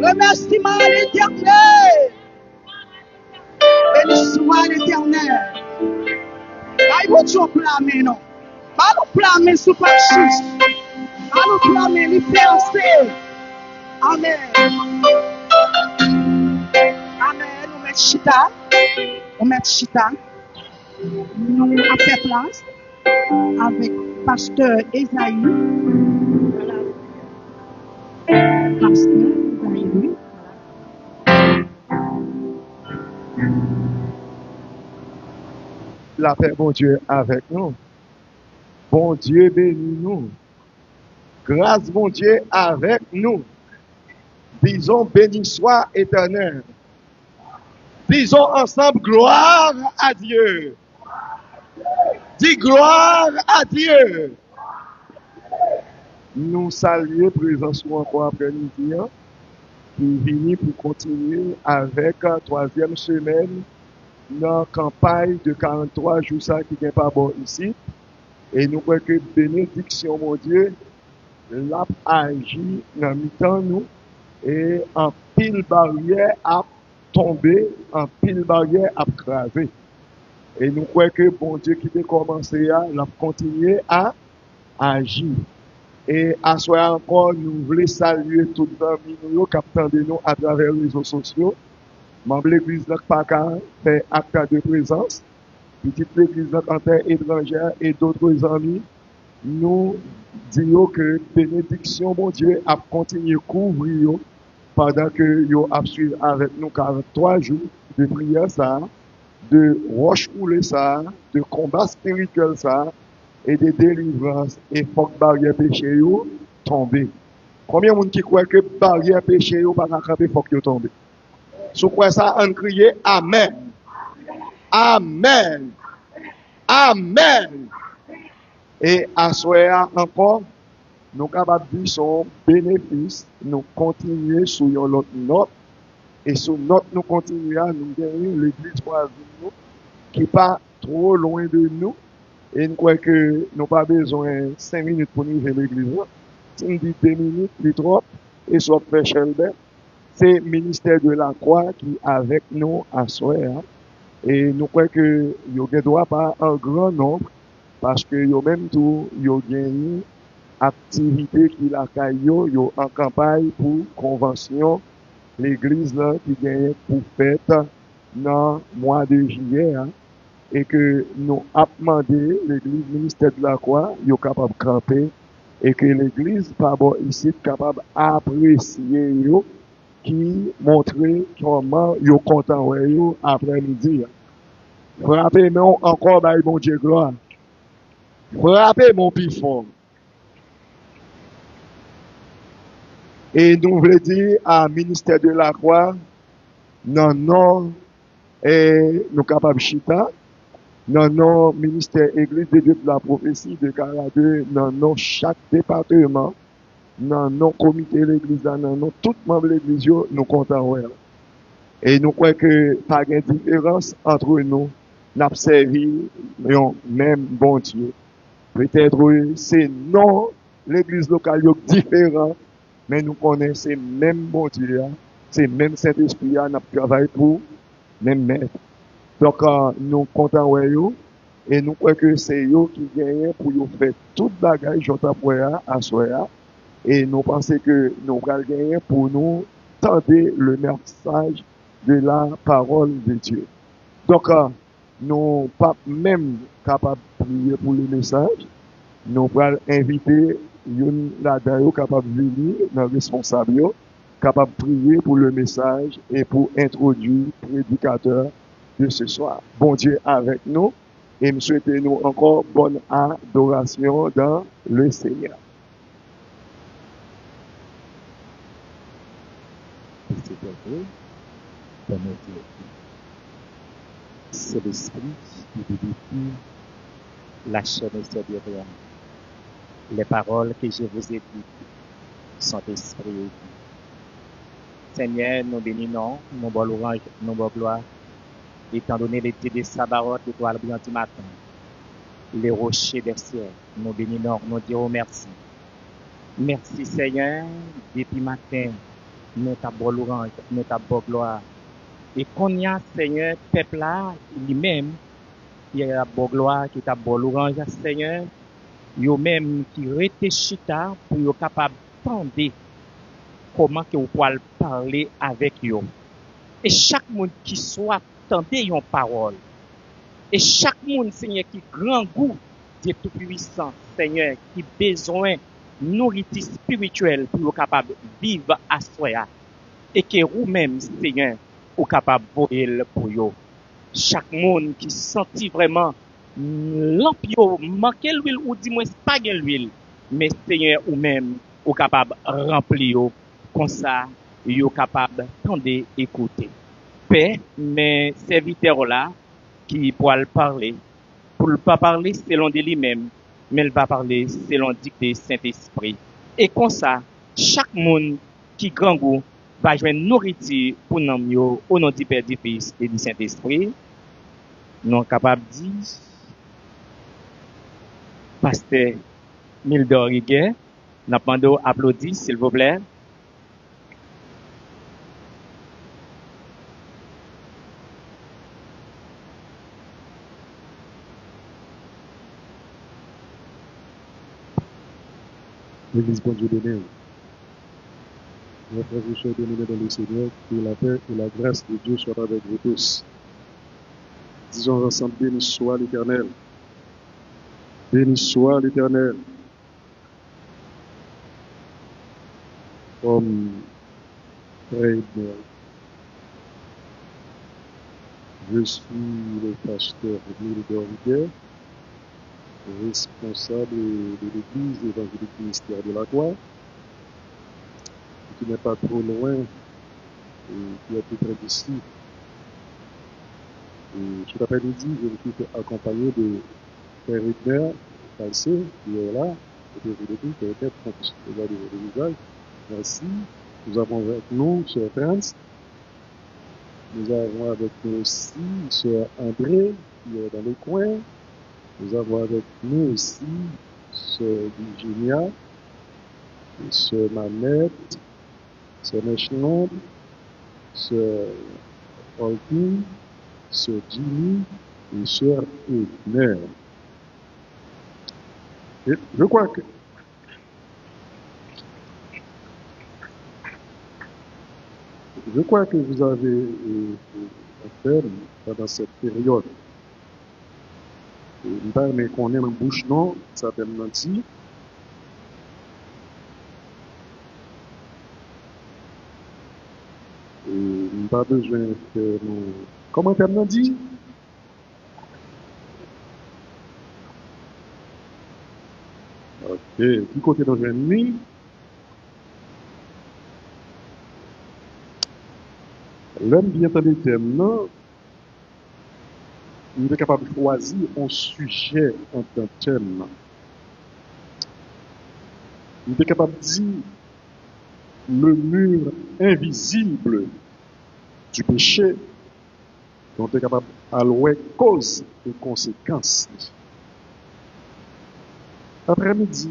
Remerciement à l'Éternel. Béni soit l'Éternel. Aïe, vous tu blâmer, non? Pas nous blâmer sous pas juste. Pas nous blâmer, nous penser. Amen. Amen. Nous mettons chita. On met chita. Nous avons fait place avec pasteur Esaïe. Voilà. Pasteur Esaïe. La paix, bon Dieu, avec nous. Bon Dieu, bénis nous. Grâce, bon Dieu, avec nous. Disons, béni soit Éternel. Disons ensemble, gloire à Dieu. Dis gloire à Dieu. Nous saluons présence encore après-midi, qui vient pour continuer avec la troisième semaine dans la campagne de 43 jours ça qui n'est pas bon ici. Et nous croyons que bénédiction, mon Dieu, l'a agi dans mi-temps nous et en pile barrière a tombé, en pile barrière a cravé. Et nous croyons que bon Dieu qui a commencé à continuer à agir. Et à ce soir encore, nous voulons saluer tous les amis qui attendent nous à travers les réseaux sociaux. Membre de l'église de Paka fait acte de présence. Petite l'église de terre étrangère et d'autres amis, nous disons que bénédiction, mon Dieu, a continué à couvrir pendant que vous avez suivi avec nous 43 jours de prière, ça, de roche roulée, ça, de combat spirituel, ça, et de délivrance, et faut que barrière péché tombe. Combien de monde qui croit que barrière péché pas camper, faut que tombe? Sous quoi ça, on crie Amen. Amen. Amen. Et à soir encore, nous capables de dire son bénéfice, nous continuer sur une autre note, et sur notre nous continuer à nous gagner l'église voisine nous, qui n'est pas trop loin de nous, et nous croyons que nous pas besoin 5 minutes pour nous faire l'église. Si nous dit 2 minutes, c'est trop, et soit fait Shelbert, c'est le ministère de la Croix qui est avec nous à soir. Et nous croyons que nous ne doit pas un grand nombre, parce que yo même tout, yo gagné activité qui la caillou, yo en campagne pour convention, l'église là qui gagne pour fête dans le mois de juillet, hein, et que nous avons demandé l'église ministère de la Croix, yo capable de camper, et que l'église, par rapport ici, capable d'apprécier yo, qui montre comment yo content ouais yo après-midi. Frappez-moi encore, by bon Dieu gloire. Frappez mon pifon. Et nous voulons dire à ministère de la Croix, non, et nous capables chita, non, ministère Église de Dieu de la prophétie de Caradeux, non, chaque département, non, comité de l'Église, non, tout membre de l'Église, nous comptons, ouais. Et nous croyons que pas de différence entre nous, n'a servi, même bon Dieu. Peut-être c'est non, l'église locale est différent, mais nous connaissons même bon Dieu, c'est même Saint-Esprit, nous travaillons pour même maître. Donc, nous comptons ouais yo, et nous croyons que c'est eux qui gagnent pour yo faire toute bagaille, j'entends pour à soir, et nous pensons que nous allons gagner pour nous tendre le message de la parole de Dieu. Donc, nous pas même capables de prier pour le message. Nous allons inviter une là-dedans capable de venir, nos responsables, capable de prier pour le message et pour introduire le prédicateur de ce soir. Bon Dieu avec nous et nous souhaitons nous encore bonne adoration dans le Seigneur. C'est l'esprit qui vivifie la chair et de rien. Les paroles que je vous ai dites sont esprit et vie. Seigneur, nous bénissons, nous bon louange, nous bon gloire, étant donné l'été des sabarotes, l'étoile brillante du matin, les rochers des cieux, nous bénissons, nous disons merci. Merci Seigneur, depuis matin, nous t'avons bon louange, nous t'avons bon gloire. Et qu'on y a, Seigneur, peuple là, lui-même, qui a la bonne gloire, qui a bonne louange, Seigneur, yo même qui rete chita pour yo capable tendre comment que vous pouvez parler avec yo. Et chaque monde qui soit tendre yon parole. Et chaque monde, Seigneur, qui grand goût Dieu tout puissant, Seigneur, qui besoin nourriture spirituelle pour yo capable vivre à soi. Et que vous-même, Seigneur, ou capable voyer pour yo. Chaque monde qui sentit vraiment lampe yo manque l'huile ou dis moins pas gen l'huile, mais Seigneur ou même ou capable remplir yo comme ça yo capable tendre écouter. Père, mais serviteur là qui pourra parler pour ne pas parler selon de lui-même, mais il va parler selon dictée Saint-Esprit. Et comme ça, chaque monde qui grand goût va joindre nourriture pour nous yo au nom du Père, du Fils et du Saint-Esprit. Nous capable dire Pasteur Mildor Riguet, nous demandons applaudis s'il vous plaît. L'église bon Dieu donné. Notre frère et donné dans le Seigneur, que la paix et la grâce de Dieu soient avec vous tous. Disons ensemble, béni soit l'Éternel. Béni soit l'Éternel. Comme très bien. Je suis le pasteur Mildor Riguet, responsable de l'église évangélique ministère de la Croix, qui n'est pas trop loin qui a été très difficile. Et cet après-midi, je suis accompagné de Père Hitler, Calcé, qui est là, et de vous qui est tête, regardez votre visage. Merci. Nous avons avec nous Sœur France. Nous avons avec nous aussi Sœur André, qui est dans le coin. Nous avons avec nous aussi Sœur Virginia, Sœur Manette, Sœur Mechlande, Sœur Olkin, Sœur Jimmy et Sœur Edner. Et je crois que vous avez affaire pendant cette période. Mais qu'on est en bouche non, ça tellement dit. Et nous pas besoin de faire nos commentaires non dit. Ok, qui côté dans l'ennemi? L'homme bien entendu thème, non? Il est capable de choisir un sujet en tant que thème. Il est capable de dire le mur invisible du péché, dont il est capable d'allouer cause et conséquences. Après-midi,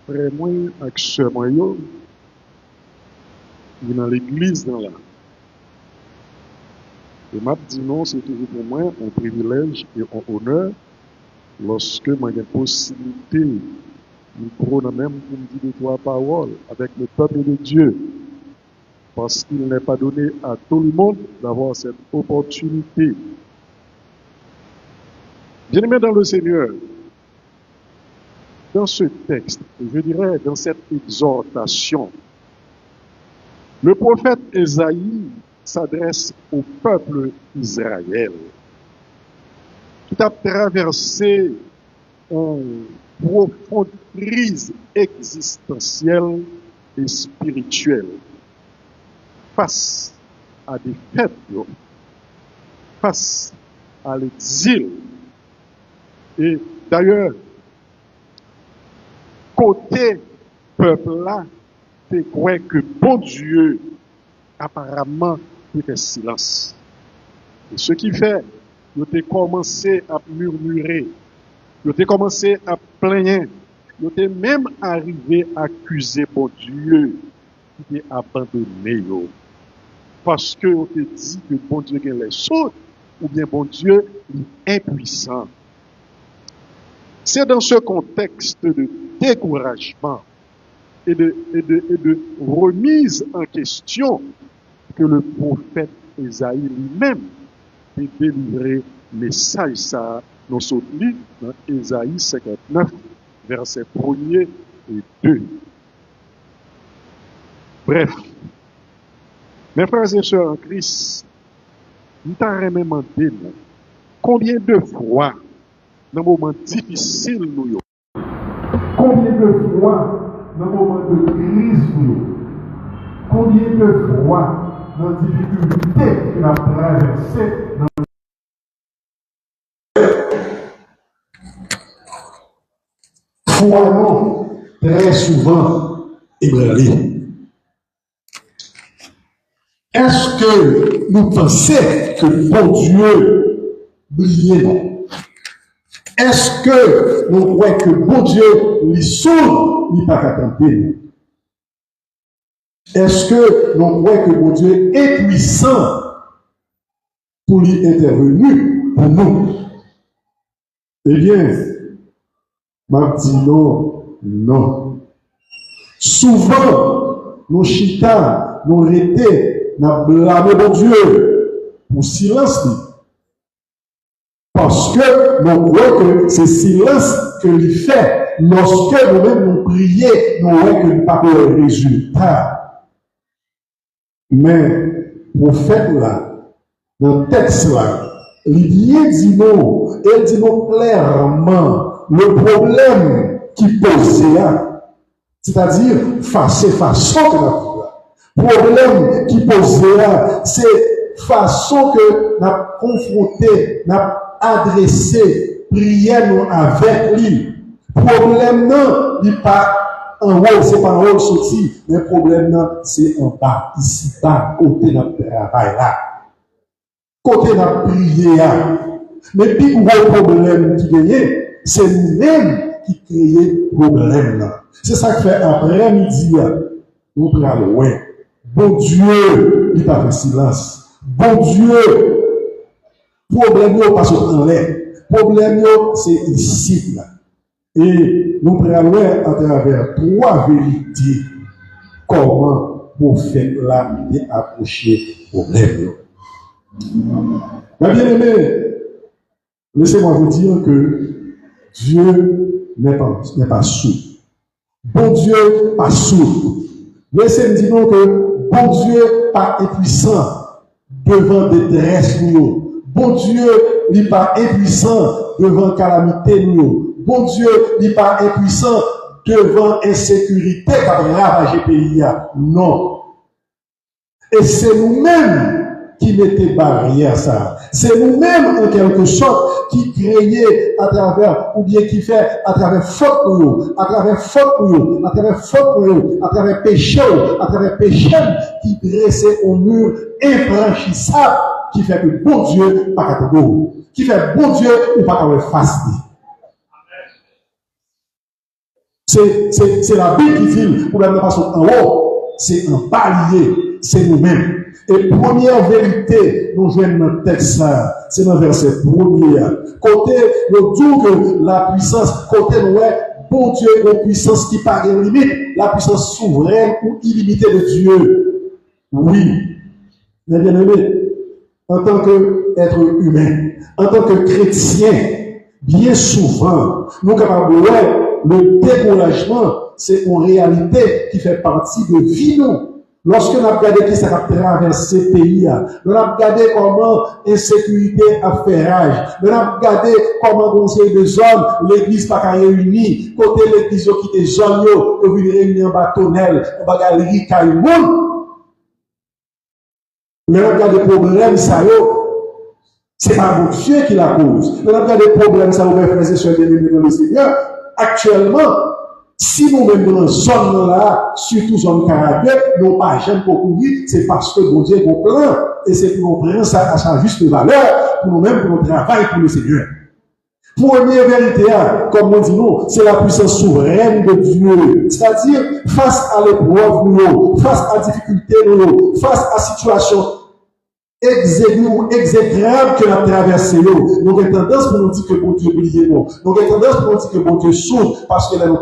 après moi, avec ce moyen, il est dans l'église dans là. Et m'a dit non, c'est toujours pour moi un privilège et un honneur lorsque moi j'ai possibilité de prendre même pour me dire de trois paroles avec le peuple de Dieu. Parce qu'il n'est pas donné à tout le monde d'avoir cette opportunité. Bien-aimés dans le Seigneur, dans ce texte, je dirais dans cette exhortation, le prophète Ésaïe s'adresse au peuple d'Israël, qui a traversé une profonde crise existentielle et spirituelle face à des fêtes, face à l'exil. Et d'ailleurs, côté peuple-là, c'est quoi que bon Dieu apparemment fait silence. Et ce qui fait, il a commencé à murmurer, il a commencé à plaindre, il a même arrivé à accuser bon Dieu qui est abandonné. Parce que on te dit que bon Dieu est les choses, ou bien bon Dieu est impuissant. C'est dans ce contexte de découragement et de remise en question que le prophète Ésaïe lui-même a délivré le message ça dans son livre, dans Ésaïe 59, versets 1er et 2. Bref, mes frères et sœurs en Christ, nous t'avons demandé combien de fois, dans un moment difficile, nous, combien de fois, dans un moment de crise, nous, combien de fois, dans la difficulté qu'il a traversée, foirons très souvent ébranlés. Est-ce que nous pensons que bon Dieu brille, non? Est-ce que nous croyons que bon Dieu lui sauve, lui pas attendre? Est-ce que nous croyons que bon Dieu est puissant pour lui intervenir pour nous? Eh bien, m'a dit non, non. Souvent, nos chita, nos rétés, nous blâmons bon Dieu pour silence. Parce que nous croyons que c'est silence que lui fait lorsque nous-mêmes nous prions, nous voyons que nous n'avons pas de résultat. Mais, le prophète là, dans le texte là, il dit non, il dit non clairement le problème qui posait, c'est-à-dire face à façon que nous Problème qui pose là, c'est façon que n'a confronté, n'a adressé prière nous avec lui. Problème non, il pas en haut, c'est pas en haut sorti, mais problème non, c'est en bas, ici bas, côté notre travail là. Côté notre prière. Mais puis gros problème qui gagne, c'est nous-mêmes qui créons problème là. C'est ça que fait après-midi, nous prenons loin. Bon Dieu, il pas fait silence. Bon Dieu, problème n'est pas sur en l'air. Problème c'est ici là. Et nous prenons à travers trois vérités comment vous faites là approcher problème. Mais bien aimé, laissez-moi vous dire que Dieu n'est pas sourd. Bon Dieu pas sourd. Laissez-moi dire que bon Dieu pas impuissant devant détresse nous. Bon Dieu n'est pas impuissant devant calamité nous. Bon Dieu n'est pas impuissant devant insécurité qui a ravagé le pays. Non. Et c'est nous-mêmes qui mettons barrière ça. C'est nous-mêmes en quelque sorte qui créons à travers, ou bien qui fait à travers faute nous, à travers faute nous, à travers faute nous, à travers péché, qui dressait au mur infranchissable, qui fait que bon Dieu pas qu'à qui fait bon Dieu ou pas qu'à face. C'est la Bible qui dit, pour la façon en haut, c'est en bas lié, c'est nous-mêmes. Et première vérité, nous jouons dans le texte, c'est dans le verset 1er. Côté, nous disons que la puissance, côté, nous, bon Dieu, une puissance qui n'a pas de limite, la puissance souveraine ou illimitée de Dieu. Oui. Mais bien aimé, en tant qu'être humain, en tant que chrétien, bien souvent, nous sommes capables de voir le découragement, c'est une réalité qui fait partie de vie, nous. Lorsque nous avons regardé qui ça a traversé le pays, nous avons regardé comment l'insécurité a fait rage, nous avons regardé comment conseil de zone, l'église pas réunie, côté l'église qui était zone, nous venons réunir en bâtonnel, en galerie, caïmoun. Nous avons regardé les problèmes, ça c'est pas bon Dieu qui la cause. Nous avons regardé les problèmes, ça vous frères et sœurs bien-aimés dans le Seigneur. Actuellement, si nous-mêmes dans la zone là, surtout zone caractère, nous pas jamais pour courir, c'est parce que bon Dieu est plein, et c'est pour nous prendre ça à sa juste valeur, pour nous-mêmes, pour notre travail, pour le Seigneur. Première vérité, comme on dit nous, c'est la puissance souveraine de Dieu. C'est-à-dire, face à l'épreuve, nous, face à la difficulté, nous, face à la situation exécrable que la traversée, nous avons tendance pour nous dire que bon Dieu brille, nous. Nous avons tendance pour nous dire que bon Dieu souffre, parce que là, nous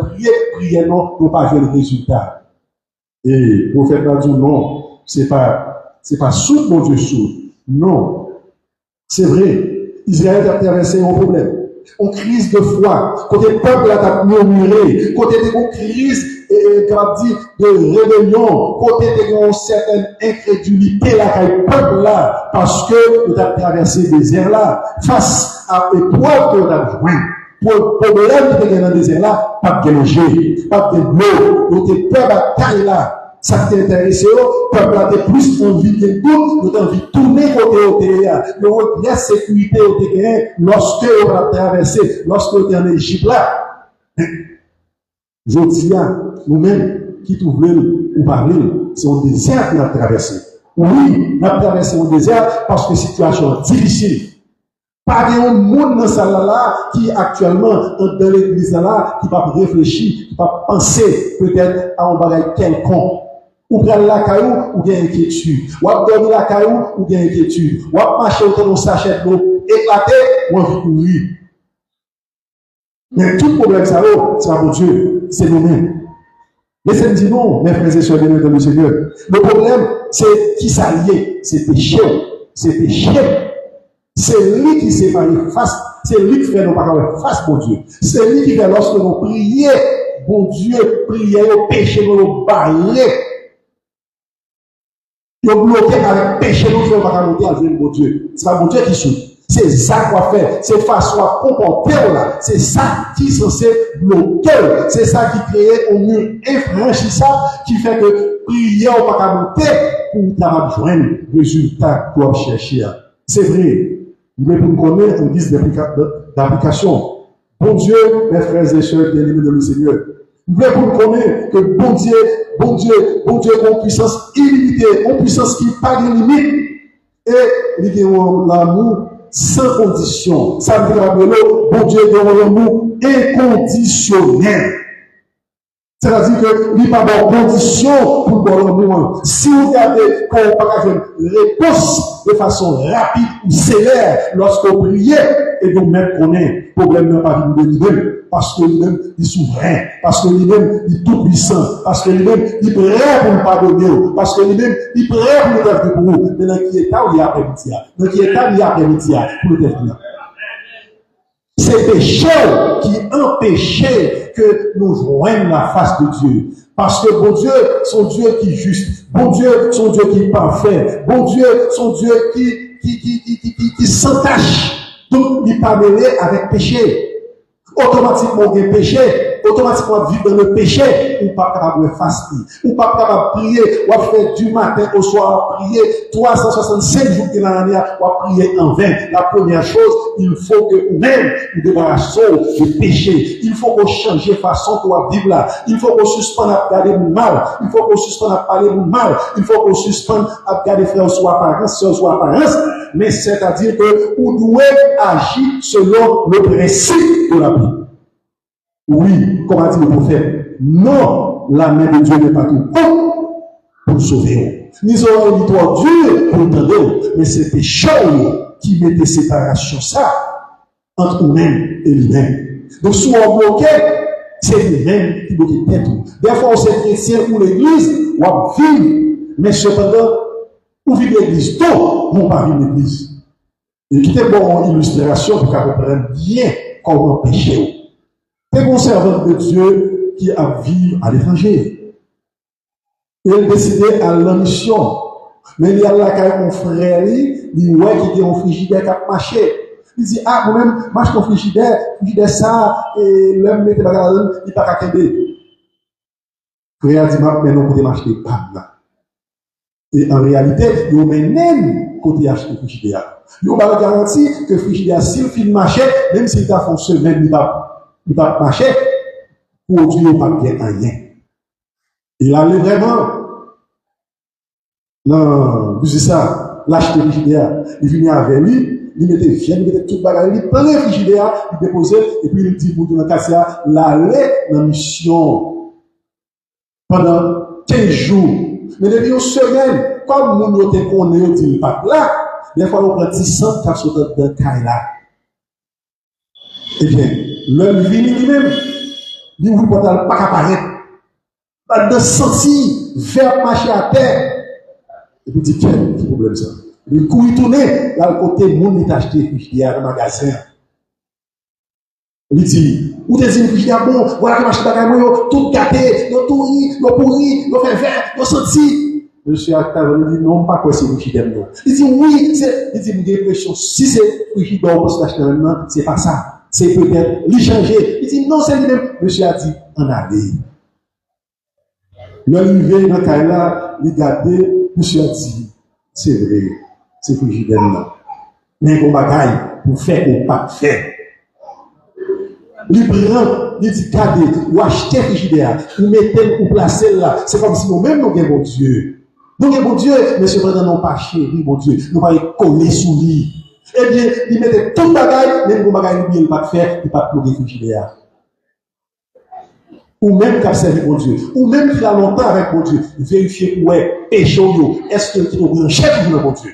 prions, non, nous pas vu le résultat. Et, le prophète a dit non, c'est pas souffre, bon Dieu souffre. Non. C'est vrai. Israël a traversé un problème. Une crise de foi. Côté peuple a murmuré. Côté de crise, de rébellion. Côté de une certaine incrédulité là, le peuple là, parce que nous avons traversé le désert là, face à l'épreuve que nous avons joué. Pour le problème qui est dans le désert là, pas de loger, pas de l'eau, nous avons peur bataille là. Ça t'intéresse, le peuple a plus envie de tout, nous avons envie de tourner côté nous avons la sécurité au terrain lorsque on a traversé, lorsque on est en Égypte là. Je dis à nous-mêmes qui trouvent ou parler, c'est un désert qu'on a traversé. Oui, on a traversé un désert parce que situation difficile. Pas de monde dans ça là qui actuellement dans l'église là qui va réfléchir, qui va penser peut-être à un bagage quelconque. Ou prendre la caillou, ou bien inquiétude. Ou dormir la caillou, ou bien inquiétude. Ou marcher autour de sachet d'eau, éclater, ou envie courir. Mais tout problème, ça c'est pour Dieu, c'est nous-mêmes. Laissez-moi dire non, mes frères et sœurs de le Seigneur. Le problème, c'est qui s'allie, c'est péché. C'est péché. C'est lui qui s'est fait face, c'est lui qui fait nos paroles face pour Dieu. C'est lui qui fait lorsque nous prions, bon Dieu, prier au péché, nous bailler. Ils ont bloqué avec péché, nous faisons pas monter à mon Dieu. C'est pas mon Dieu qui souffre. C'est ça qu'on va faire. C'est façon à comporter là. C'est ça qui est censé bloquer. C'est ça qui crée un mur infranchissable qui fait que prière ou pas qu'à monter pour t'avoir joindre le résultat pour chercher. C'est vrai. Mais pour nous connaître, on dit d'application. Bon Dieu, mes frères et sœurs, bien-aimés dans le Seigneur. Nous voulons pour nous connaître que bon Dieu, a une puissance illimitée, une puissance qui n'a pas de limite. Et il y a l'amour sans condition. Ça veut dire que bon Dieu a un amour inconditionnel. C'est-à-dire que il n'y a pas de condition pour le l'amour. Si vous regardez quand on parle une réponse de façon rapide ou célère lorsqu'on prie, et vous même connaît problème n'a pas de lui-même, parce que lui-même il est souverain, parce que lui-même il est tout puissant, parce que lui-même il est prêt pour nous pardonner, parce que lui-même il est prêt pour nous faire pour vous. Mais dans qui état il y a après-midi, dans qui état il y a après-midi pour nous faire. C'est péché qui empêchait que nous joignions la face de Dieu. Parce que bon Dieu, son Dieu qui est juste. Bon Dieu, son Dieu qui est parfait. Bon Dieu, son Dieu qui s'entache. Donc, il n'est pas mêlé avec péché. Automatiquement, il y a péché. Automatiquement, vivre dans le péché. Ou pas capable de faster. Ou pas capable de prier. Ou faire du matin au soir, prier 365 jours de l'année, ou prier en vain. La première chose, il faut que nous-mêmes nous débarrassons du péché. Il faut qu'on change de façon pour vivre là. Il faut qu'on suspende à regarder le mal. Il faut qu'on suspende à parler le mal. Il faut qu'on suspende à regarder frère sous apparence, sœur sous apparence. Mais c'est-à-dire que nous devons agir selon le principe de la Bible. Oui, comme a dit le prophète, non, la main de Dieu n'est pas tout pour sauver. Nous aurons une histoire dure pour entendre, mais c'est péché qui mettait séparation ça entre nous-mêmes et lui-même. Donc, si on bloque, c'est lui-même qui bloque tête. Des fois, on s'est chrétien ou l'église, on vit, mais cependant, on vit l'église, donc, on ne pas vivre l'église. Et qui est bon illustration pour qu'on comprenne bien comment pécher. C'est un servant de Dieu qui a vécu à l'étranger. Il a décidé à la mission. Mais il y a là quand mon frère, il voit qu'il y a un frigidaire qui a marché. Il dit, ah, moi-même, marche ton frigidaire ça, et l'homme met la garde, il n'a pas qu'à tomber. Frère dit, mais non, pour marcher pas là. Et en réalité, il met même côté acheter le frigidaire. Il va garantir que le frigidaire, s'il filme marcher, même s'il t'a fait une semaine, il va marcher, pour Dieu, il va pas bien rien. Il allait vraiment, non, c'est ça, l'acheter le frigidaire. Il venait avec lui, il mettait fier, il mettait tout le bagage, il prenait le frigidaire, il déposait, et puis il dit pour tout le Cassia, l'aller dans la mission pendant 15 jours. Mais depuis une semaine, comme nous nous connaissons, il pas là, des fois on prend 10 qui sont dans le cas là. Eh bien, l'homme vient lui-même, il ouvre le portail, pas apparaître. Pas de sentir, faire marcher à terre. Et puis il dit, quel problème ça? Il couille tourner, là, le côté, monde est acheté, puis il y a un magasin. Il dit, ou t'es dit, puis bon, voilà que m'achète bagage, tout gâté, tout ri, pourri, fait vert, senti. Monsieur Acteur, il dit, non, pas quoi c'est frigidaire, non. Il dit, oui, il dit, j'ai l'impression, si c'est frigidaire, on peut s'acheter maintenant, c'est pas ça. C'est peut-être l'échanger. Il dit, non, c'est lui-même. Monsieur a dit, en allez. L'arrivée dans Kaila, il regardait, monsieur a dit, c'est vrai, c'est frigidaire, non. Mais on bagaille pour faire ou pas faire. Il prend, il dit, cadé, ou acheter frigidaire, ou mettez, ou placer là. C'est comme si nous-mêmes, nous avons bon Dieu. Nous avons bon Dieu, mais cependant, nous pas chéri, bon Dieu. Nous pas coller sous lui. Eh bien, il mettait tout le bagage, même le bagage, il ne pas faire, il ne pas pleurer frigidaire. Ou même qu'il a servi mon Dieu. Ou même qu'il a longtemps avec mon Dieu. Vérifier où est péché ou est-ce qu'il est branché pour mon Dieu.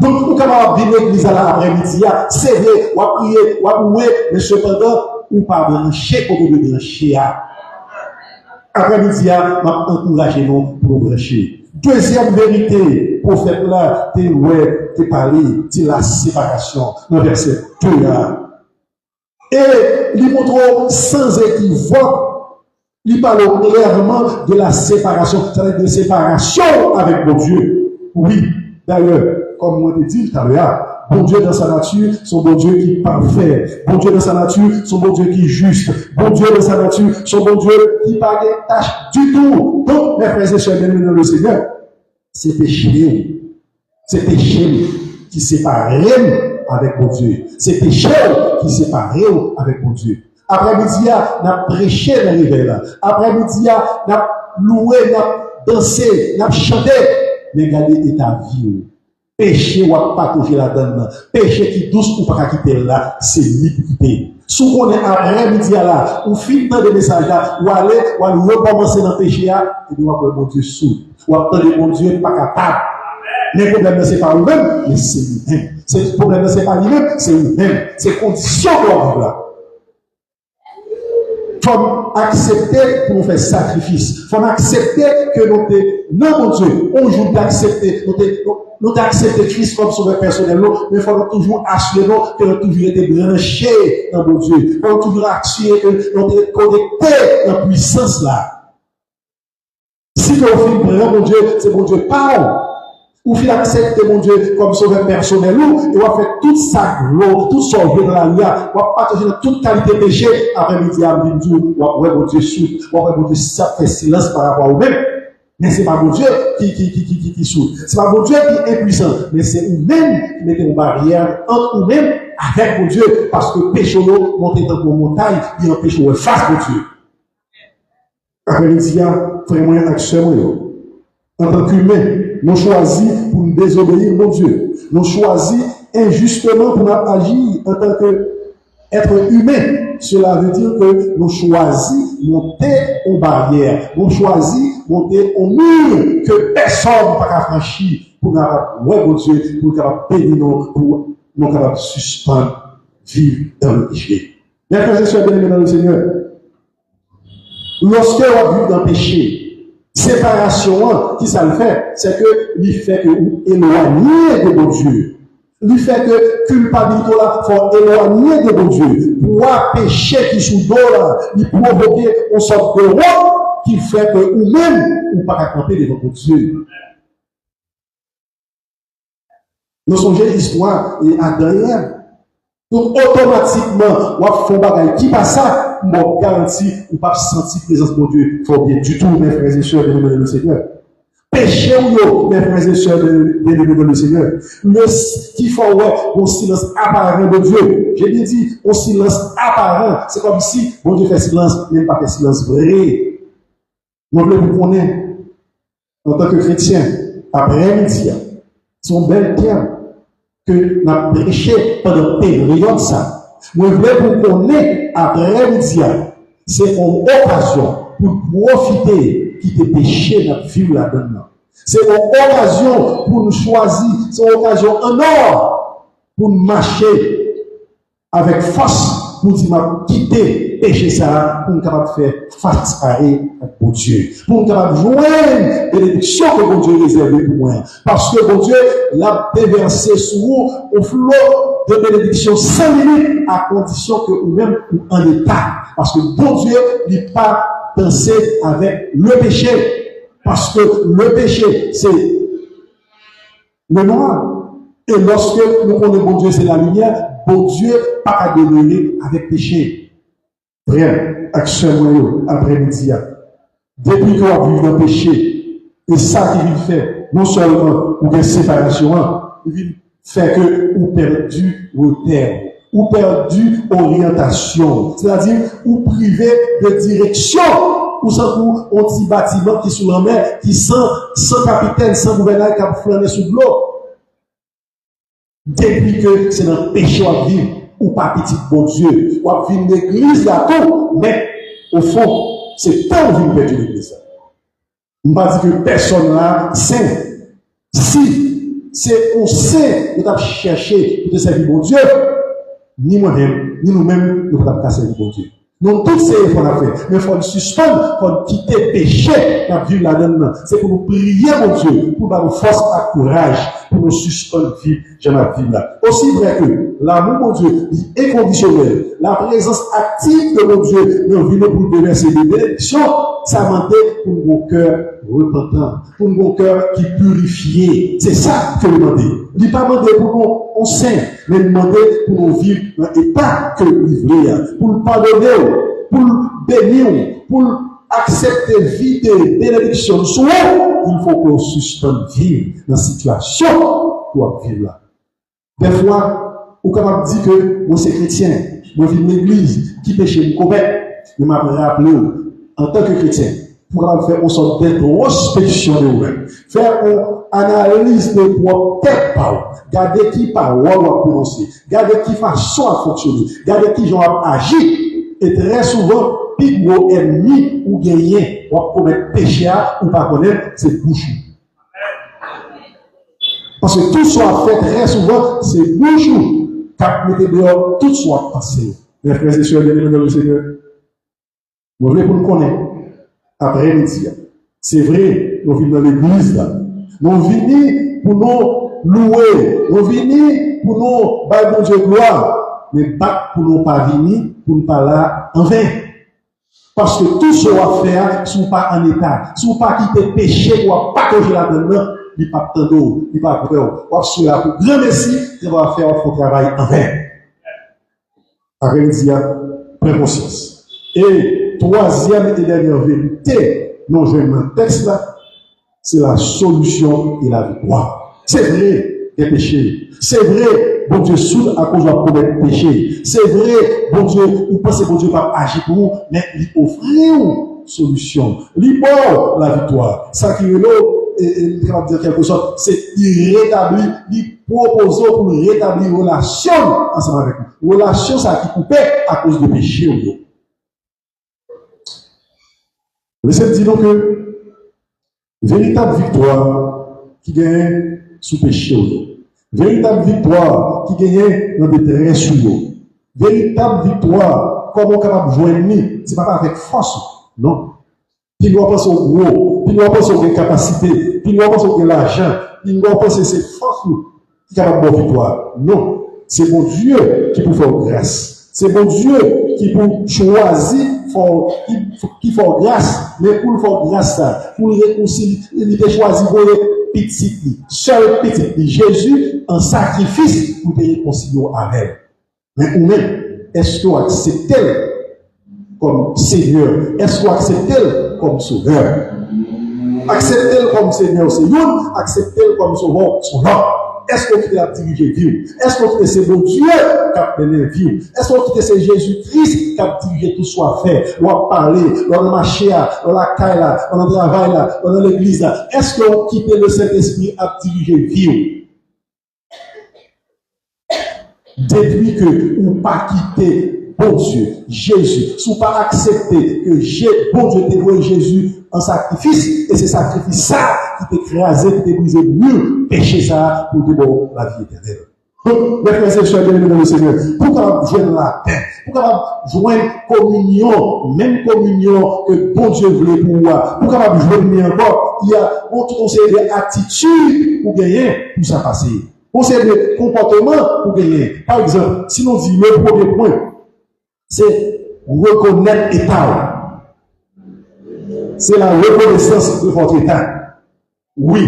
Donc, nous avons vu l'église à l'après-midi, c'est vrai, ou à prier, ou à louer, mais cependant, ou pas branché pour nous brancher. Après-midi, m'a encouragé nous pour brancher. Deuxième vérité, prophète là, t'es parlé, c'est la séparation, le verset 2 là. Et il montre sans équivoque, il parle clairement de la séparation, c'est-à-dire de séparation avec mon Dieu. Oui, d'ailleurs, comme on te dit tout à l'heure, Bon Dieu dans sa nature, son bon Dieu qui est parfait. Bon Dieu dans sa nature, son bon Dieu qui est juste. Bon Dieu dans sa nature, son bon Dieu qui n'a pas de tâche du tout. Donc, mes frères et sœurs, bien-aimés dans le Seigneur, c'est péché. C'est péché qui sépare avec mon Dieu. C'est péché qui sépare avec mon Dieu. Après-midi, on a prêché dans les réveils. Après-midi, on a loué, on a dansé, on a chanté. Mais regardez ta vie. Péché ou pas toucher la donne. Péché qui douce ou pas quitter là, c'est l'iniquité. Si on est après-midi là, ou finit de message là, ou aller recommencer dans le péché là, et nous avons mon Dieu sous. Ou attendre mon Dieu pas capable. Le problème c'est pas lui-même, mais c'est lui-même. Le problème c'est pas lui-même, c'est lui-même. C'est condition de vivre là. Faut accepter que nous faisons sacrifice. Faut accepter que nous non mon Dieu, on joue d'accepter, nous accepter Christ comme sauveur personnel, mais il faut toujours assurer que nous toujours été branchés dans mon Dieu. Il faut toujours assurer que nous sommes connectés dans la puissance là. Si nous faisons mon Dieu, c'est mon Dieu parle. Ou faut accepter mon Dieu comme sauveur personnel, et on va faire toute sa gloire, tout son bien dans la lumière, on va partager toute qualité de péché, après-midi à midi, on va voir mon Dieu souffle, on va voir mon Dieu fait silence par rapport au même. Mais c'est pas mon Dieu qui souffle. C'est pas mon Dieu qui est impuissant, mais c'est vous-même qui mettez une barrière entre vous-même avec mon Dieu, parce que péché nous monter dans vos montagnes, il empêche de face mon Dieu. Après-midi, vraiment action, en tant qu'humain, nous choisissons pour nous désobéir mon Dieu. Nous choisissons injustement pour nous agir en tant qu'être humain. Cela veut dire que nous choisissons monter aux barrières. Nous choisissons monter au mur que personne ne peut pas franchir pour nous voir mon Dieu, pour nous bénir, pour nous suspendre, vivre dans le péché. Mes frères et sœurs bien-aimés dans le Seigneur, lorsque on vit dans le péché, séparation, qui ça le fait? C'est que lui fait que vous éloignez de mon Dieu. Lui fait que culpabilité là, faut éloigner de mon Dieu. Pour péché qui sous dos là, il provoquer une sorte de roi qui fait que vous-même, vous pas camper devant mon Dieu. Nous songeons l'histoire et Adam et Ève. Donc, automatiquement, on fait un bagage qui passe ça, mon garantie, ou pas sentir présence de Dieu. Il faut bien du tout, mes frères et sœurs, bien-aimés dans le Seigneur. Péché ou mes frères et sœurs, bien-aimés dans le Seigneur. Le qui faut, ouais, au silence apparent de Dieu. J'ai bien dit, au silence apparent. C'est comme si, bon Dieu fait silence, même pas fait silence vrai. Nous voulons vous connaître, en tant que chrétien, après-midi, son bel terme. Que n'a prêché pendant la période ça. Moi, je voulais vous connaître après-midi. C'est une occasion pour profiter qui te péché dans la vie là-dedans. C'est une occasion pour nous choisir. C'est une occasion en or pour nous marcher avec force pour dire quitter péché ça pour nous capable faire face à mon Dieu. Pour nous capable joindre bénédiction que mon Dieu réservé pour moi. Parce que mon Dieu l'a déversé sur vous au flot de bénédiction sans limite à condition que vous-même en état. Parce que bon Dieu n'est pas dansé avec le péché. Parce que le péché, c'est le noir. Et lorsque nous connaissons bon Dieu, c'est la lumière, bon Dieu pas à demeurer avec péché. Frère, action après-midi. Depuis qu'on vit dans le péché, et ça qui vient faire, non seulement une séparation, il vient faire que vous perdu repère, ou perdu orientation. C'est-à-dire, ou privé de direction. Ou sans coup, un petit bâtiment qui est sous la mer, qui sans capitaine, sans gouvernail, qui a flâné sous l'eau. Depuis que c'est dans le péché à vivre, ou pas petit bon Dieu, ou à vivre l'église là tout, mais au fond, c'est tant de perdu l'église. On ne va pas dire que personne là, saint. Si c'est on sait que tu as cherché pour te servir bon Dieu, ni moi-même, ni nous-mêmes, nous ne pouvons pas servir bon Dieu. Donc, toutes ces efforts à faire, mais il faut le suspendre, il faut quitter le péché dans la vie là-dedans. C'est pour nous prier, mon Dieu, pour nous force à courage, pour pour nous suspendre vivre, j'aime vivre là. Aussi vrai que l'amour de Dieu est inconditionnel, la présence active de mon Dieu dans vie pour déverser des bénédictions, ça demande pour mon cœur repentant, pour mon cœur qui purifié. C'est ça que demander. Il n'est pas demandé pour nous, on sait, mais demander pour nous vivre dans l'état que nous vivons, pour nous pardonner, pour nous bénir, pour accepter vie de bénédiction. Soit, il faut qu'on suspende vivre dans la situation pour vivre là. Des fois, on est capable de dire que moi c'est chrétien, moi je vis dans l'église, qui péche me commet, mais m'a rappelé en tant que chrétien, pour faire une sorte d'introspection de vous-même, faire une analyse de votre tête par garder qui parole à prononcer, garder qui façon à fonctionner, garder qui genre à agir, et très souvent, puis vos ennemis ou gagner, ou commettre péché ou pas connaître, c'est bouchou. Parce que tout soit fait très souvent, c'est bouchou. Cap mettez dehors, tout soit passé. Mes frères et sœurs, bien-aimés dans le Seigneur, nous voulons pour nous connaître. Après midi, c'est vrai, nous venons dans l'église là. Nous venons pour nous louer, nous venons pour nous battre bon Dieu gloire, mais pas pour nous pas venir, pour nous pas là en vain. Parce que tout ce qu'on va faire, si pas en état, si pas quitter péché, ou pas que je la donne, il n'y a pas de temps, il n'y a pas de peur. Ou si là, pour grand messie, il va faire un travail en vain. Après midi, prends conscience. Et troisième et dernière vérité, non, je vais texte là, c'est la solution et la victoire. C'est vrai, des péchés. C'est vrai, bon Dieu soude à cause de commettre péché. C'est vrai, bon Dieu, vous pensez que bon Dieu va agir pour vous, mais il offre une solution. Il offre la victoire. Ça qui est là, et on va dire quelque chose, c'est il rétablit, il propose pour rétablir une relation ensemble avec vous. Relation, ça qui coupait à cause de péché. Laissez-moi dire donc que véritable victoire qui gagne sous péché. Véritable victoire qui gagne dans des terrains sous l'eau. Véritable victoire, comment on est capable de joindre, ce n'est pas avec force, non. Puis nous pensons au gros, puis nous pensons aux capacités, puis nous pensons à l'argent, puis nous pensons à ces forces qui sont capables de victoire. Non, c'est bon Dieu qui peut faire grâce. C'est bon Dieu qui peut choisir, qui fait grâce, mais pour faire grâce, pour le réconcilier, il a choisi pour le petit, seul petit, Jésus, en sacrifice pour te réconcilier avec. Mais vous-même, est-ce que vous acceptez comme Seigneur? Est-ce que vous acceptez comme Sauveur? Acceptez-le comme Seigneur, c'est une, acceptez-le comme Sauveur, son nom. Est-ce que vous avez dirigé vie? Est-ce que c'est bon Dieu qui a mené vie? Est-ce que c'est Jésus-Christ qui a dirigé tout soit fait? On a parlé, on a marché, on a caille là, on a travaillé là, on a l'église là. Est-ce que vous quittez le Saint-Esprit à diriger vie? Depuis que vous pas quitté bon Dieu, Jésus, si vous pas accepté que bon Dieu dévoile Jésus en sacrifice, et c'est sacrifice ça qui t'écrasé, qui t'ébrisé mieux, péché ça pour te donner la vie éternelle. Donc, mes frères et sœurs, bien-aimés dans le Seigneur, pour qu'on joigne la paix, pour qu'on joigne communion, même communion que bon Dieu voulait pour moi, pour qu'on joigne encore, il y a un conseil d'attitude pour gagner, pour ça passer. Conseil de comportement pour gagner. Par exemple, si l'on dit le premier point, c'est reconnaître l'état. C'est la reconnaissance de votre état. Oui.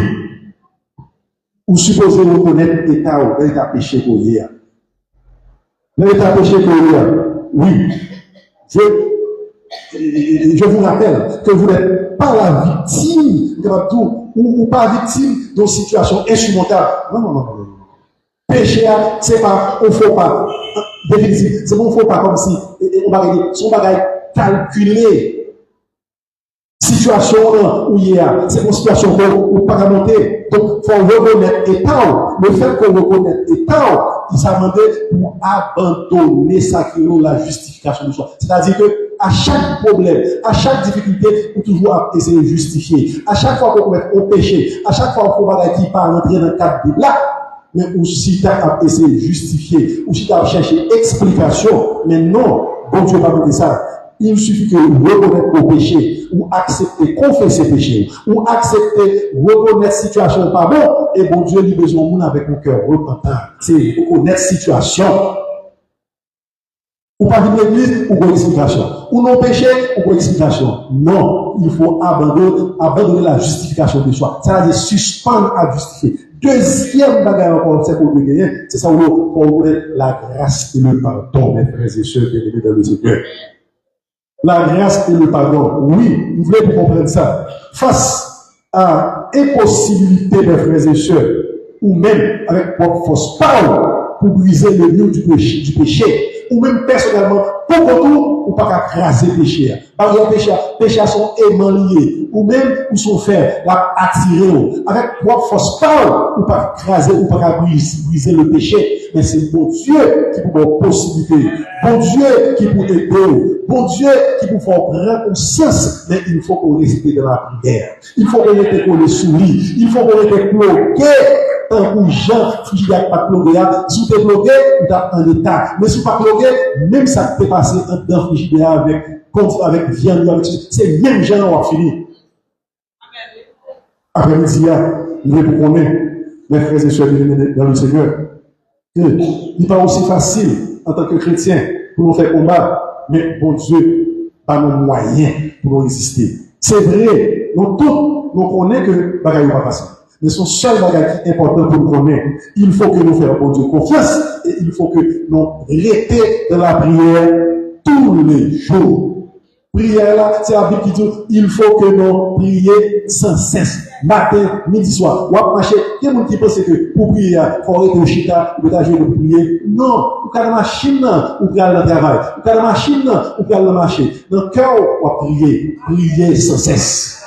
Vous supposez reconnaître l'état, l'état péché pour hier. L'état péché pour hier. Oui. Je vous rappelle que vous n'êtes pas la victime, ou pas victime d'une situation insurmontable. Non. Péché, c'est pas, on ne faut pas. Définitif. C'est bon, on ne faut pas comme si, on va calculer. Situation où il y a, c'est une situation où on pas monter. Donc, il faut reconnaître l'état. Le fait qu'on reconnaisse l'état, il s'est demandé pour abandonner ça qui est la justification de soi. C'est-à-dire que, à chaque problème, à chaque difficulté, on toujours essayer de justifier. À chaque fois qu'on commet un péché, à chaque fois qu'on va qui pas rentrer dans le cadre de là, mais aussi tu as essayé de justifier, ou si tu as cherché explication, mais non, bon Dieu va nous dire ça. Il suffit que vous reconnaître vos péchés, ou accepter, confesser péché, ou accepter, reconnaître situation pas bon, et bon Dieu, il a besoin de nous avec un cœur repentant. C'est reconnaître situation. Ou pas de l'église, ou pas d'explication. Ou non péché, ou pas d'explication. Non, il faut abandonner la justification de soi. Ça veut dire suspendre à justifier. Deuxième bagarre encore, c'est pour le gagner, c'est ça où on reconnaît la grâce et le pardon, mes frères et sœurs bien-aimés dans le Seigneur. La grâce et le pardon. Oui, vous voulez comprendre ça. Face à impossibilité, mes frères et sœurs, ou même avec votre force parole pour briser le mur du péché, ou même personnellement, pour retour, ou pas craser le péché. Par exemple, péché sont aimants liés, ou même, ou sont faits, la attirer, avec votre force parole, ou pas craser, ou pas briser le péché. Mais c'est bon Dieu qui peut avoir possibilité, bon Dieu qui peut aider, bon Dieu qui peut faire prendre conscience, mais il faut qu'on reste dans la prière. Il faut qu'on reste qu'on les sourit, il faut qu'on reste bloqué. Tant que Jean, qui n'a pas bloqué, si tu es bloqué, tu as un état. Mais si tu n'es pas bloqué, même ça t'est passé dans le frigidaire avec viande, c'est même Jean qui a fini. Après-midi, il est pour qu'on ait, mes frères et sœurs dans le Seigneur. Il n'est pas aussi facile en tant que chrétien pour nous faire combat, mais bon Dieu, pas nos moyens pour nous résister. C'est vrai, nous tous, nous connaissons que le bagage n'est pas facile. Mais son seul bagage qui est important pour nous connaître, il faut que nous fassions bon Dieu confiance et il faut que nous restions dans la prière tous les jours. Prière là, c'est la Bible qui dit, il faut que nous prions sans cesse. Matin, midi, soir. Ou à marcher. Il y a des gens qui pensent que pour prier, il faut arrêter au chita, ou peut-être pour prier. Non. Ou quand la machine, ou quand dans le travail. Ou quand la machine, ou quand la marcher. Dans le cœur, ou à prier. Prier sans cesse.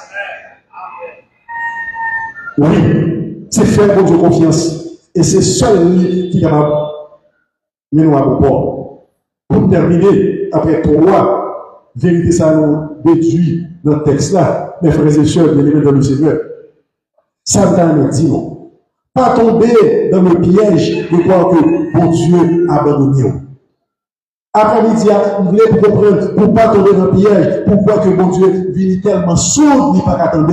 Oui. C'est faire pour Dieu confiance. Et c'est seul lui qui est capable de nous à bon port. Pour terminer, après 3, vérité, ça nous déduit dans le texte là, mes frères et sœurs, bien-aimés dans le Seigneur. Satan nous dit non. Pas tomber dans le piège de croire que bon Dieu a abandonné. Après-midi, vous voulez comprendre, pour pas tomber dans le piège, pourquoi que bon Dieu vient tellement sourd, ni pas qu'attendre.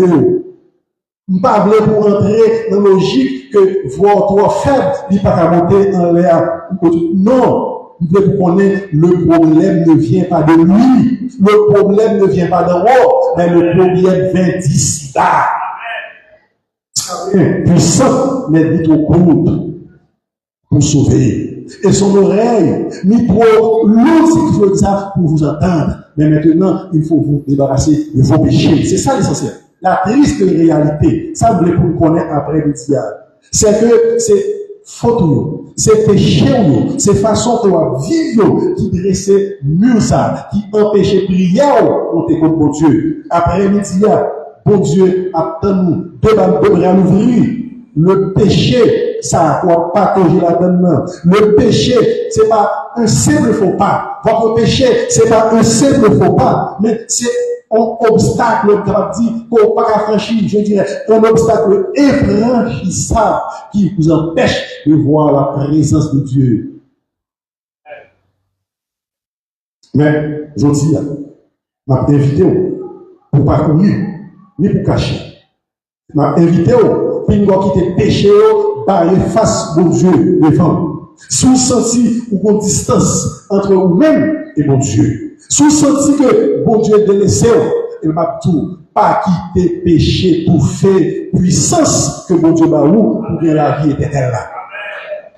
Vous ne pas pour entrer dans la logique que votre faible, ni pas qu'à monter en l'air. Non. Vous devez connaître, le problème ne vient pas de lui. Le problème ne vient pas d'en haut, mais le problème vient d'ici là. Puissant, mais dit au coude pour sauver. Et son oreille, ni pour l'autre, il faut ça pour vous entendre. Mais maintenant, il faut vous débarrasser de vos péchés. C'est ça l'essentiel. La triste réalité, ça vous voulez pour connaître après le diable. C'est que c'est faute, c'est péché, c'est façon de vivre qui dressait mur ça, qui empêchait prière contre bon Dieu. Après-midi, bon Dieu attend nous, deux bras à l'ouvrir. Le péché, ça doit pas toucher la donne. Le péché, c'est pas un simple faux pas. Votre péché, c'est pas un simple faux pas, mais c'est un obstacle, dit, qu'on pas franchir, je dirais, un obstacle infranchissable qui vous empêche de voir la présence de Dieu. Mais, je dis, je m'ai invité pour pas courir, ni pour cacher. Je m'ai invité pour quitter péché, barrer face au Dieu devant. Si vous sentez une distance entre vous-même et mon Dieu, si vous sentez que bon Dieu est délaissé, il m'a tout pas quitter péché pour faire puissance que bon Dieu m'a ou pour bien la vie éternelle là.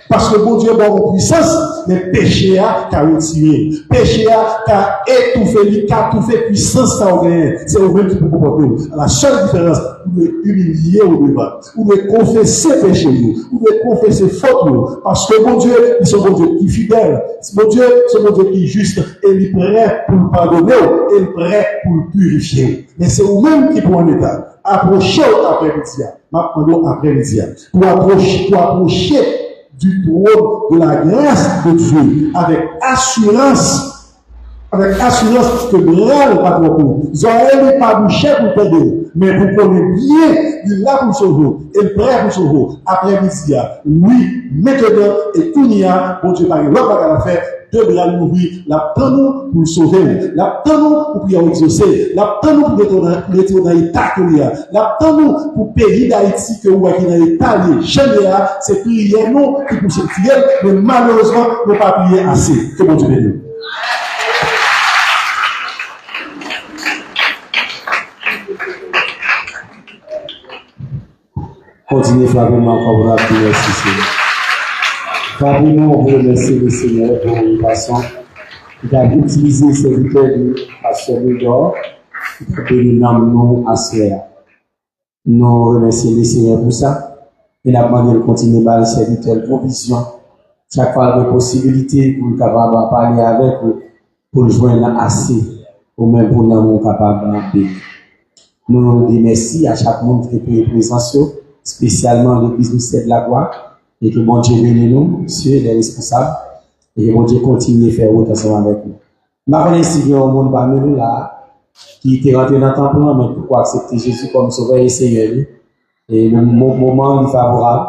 Parce que bon Dieu m'a en puissance, mais péché a retiré. Péché a étouffé, a tout fait puissance ça au gain. C'est au même qui peut comporter. La seule différence, vous devez humilier au devant. Vous devez confesser péché, vous devez confesser faute. Parce que bon Dieu, c'est bon Dieu qui est fidèle. Bon Dieu, c'est bon Dieu qui est juste. Et il est prêt pour le pardonner, et il est prêt pour le purifier. Mais c'est vous-même qui pour en état. Approchez après-midi. Maintenant, après-midi. Pour approcher du trône de la grâce de Dieu, avec assurance que le pas trop court. Vous n'aurez pas bouché pour t'aider, mais vous connaissez bien, il est là pour sauver, il est prêt pour sauver. Après-midi, oui, maintenant, et tout n'y a, bon Dieu, par l'autre bagage à faire, deux bras ouverts, l'attend nous pour sauver, l'attend nous pour prier exaucer, l'attend nous pour retourner dans l'état que nous avons, l'attend nous pour pays d'Haïti que nous avons dans l'état jamais c'est prier nous qui pour sortir, mais malheureusement, nous ne pas prier assez. Que bon Dieu bénisse. Continuez Fabien encore pour la prière, Seigneur. Fabien, on veut remercier le Seigneur pour une façon. Il a utilisé ses serviteurs de Pasteur Médor pour bénir nous à cela. Nous remercions le Seigneur pour ça. Il a demandé de continuer par les serviteurs de provision. Chaque fois de possibilité pour nous capable de parler avec eux, pour joindre assez, ou même pour nous capable de bénir. Nous disons merci à chaque monde qui est présent, spécialement l'église de la gloire, et que bon Dieu bénisse nous, monsieur les responsables, et que bon Dieu continue à faire autre ensemble avec nous. Maintenant, s'il y a un monde parmi nous là, qui était rentré dans le temple, mais pourquoi accepter Jésus comme sauveur et Seigneur, et le moment est favorable,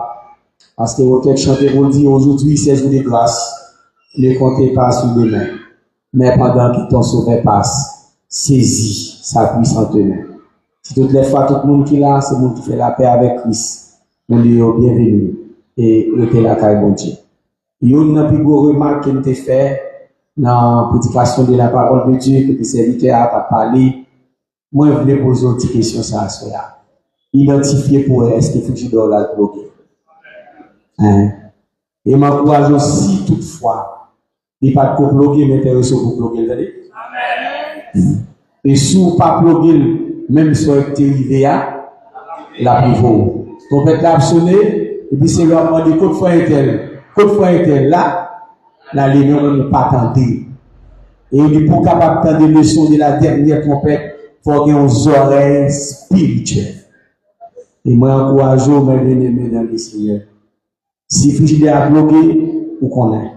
parce que vous avez chanté pour dire aujourd'hui, c'est jour de grâce, ne comptez pas sur les mains, mais pendant que ton sauveur passe, saisis sa puissante main. Si toutes les fois, tout le monde qui est là, c'est le monde qui fait la paix avec Christ. Nous lui disons bienvenue. Et le est la caille bon Dieu. Il y a une plus grosse remarque qui nous fait dans la prédication de la parole de Dieu, que tes serviteurs a parlé. Moi, je voulais poser une petite question sur ça. Identifier pour est-ce qu'il faut que je dois la bloquer. Et m'encourage aussi, toutefois, il n'y a pas de bloquer, mais intéressant pour bloquer. Amen. Et si vous ne pas bloquer, même si vous êtes arrivé à la pivot. On peut l'absonner, et puis c'est leur demander côte fois est-elle là, la ligne ne pas tenter. Et on dit pour capable de prendre des leçons de la dernière trompette, il faut qu'il y ait des oreilles spirituelles. Et moi, encourage mes bien-aimés dans le Seigneur. Si le frigidaire a bloqué, vous connaissez.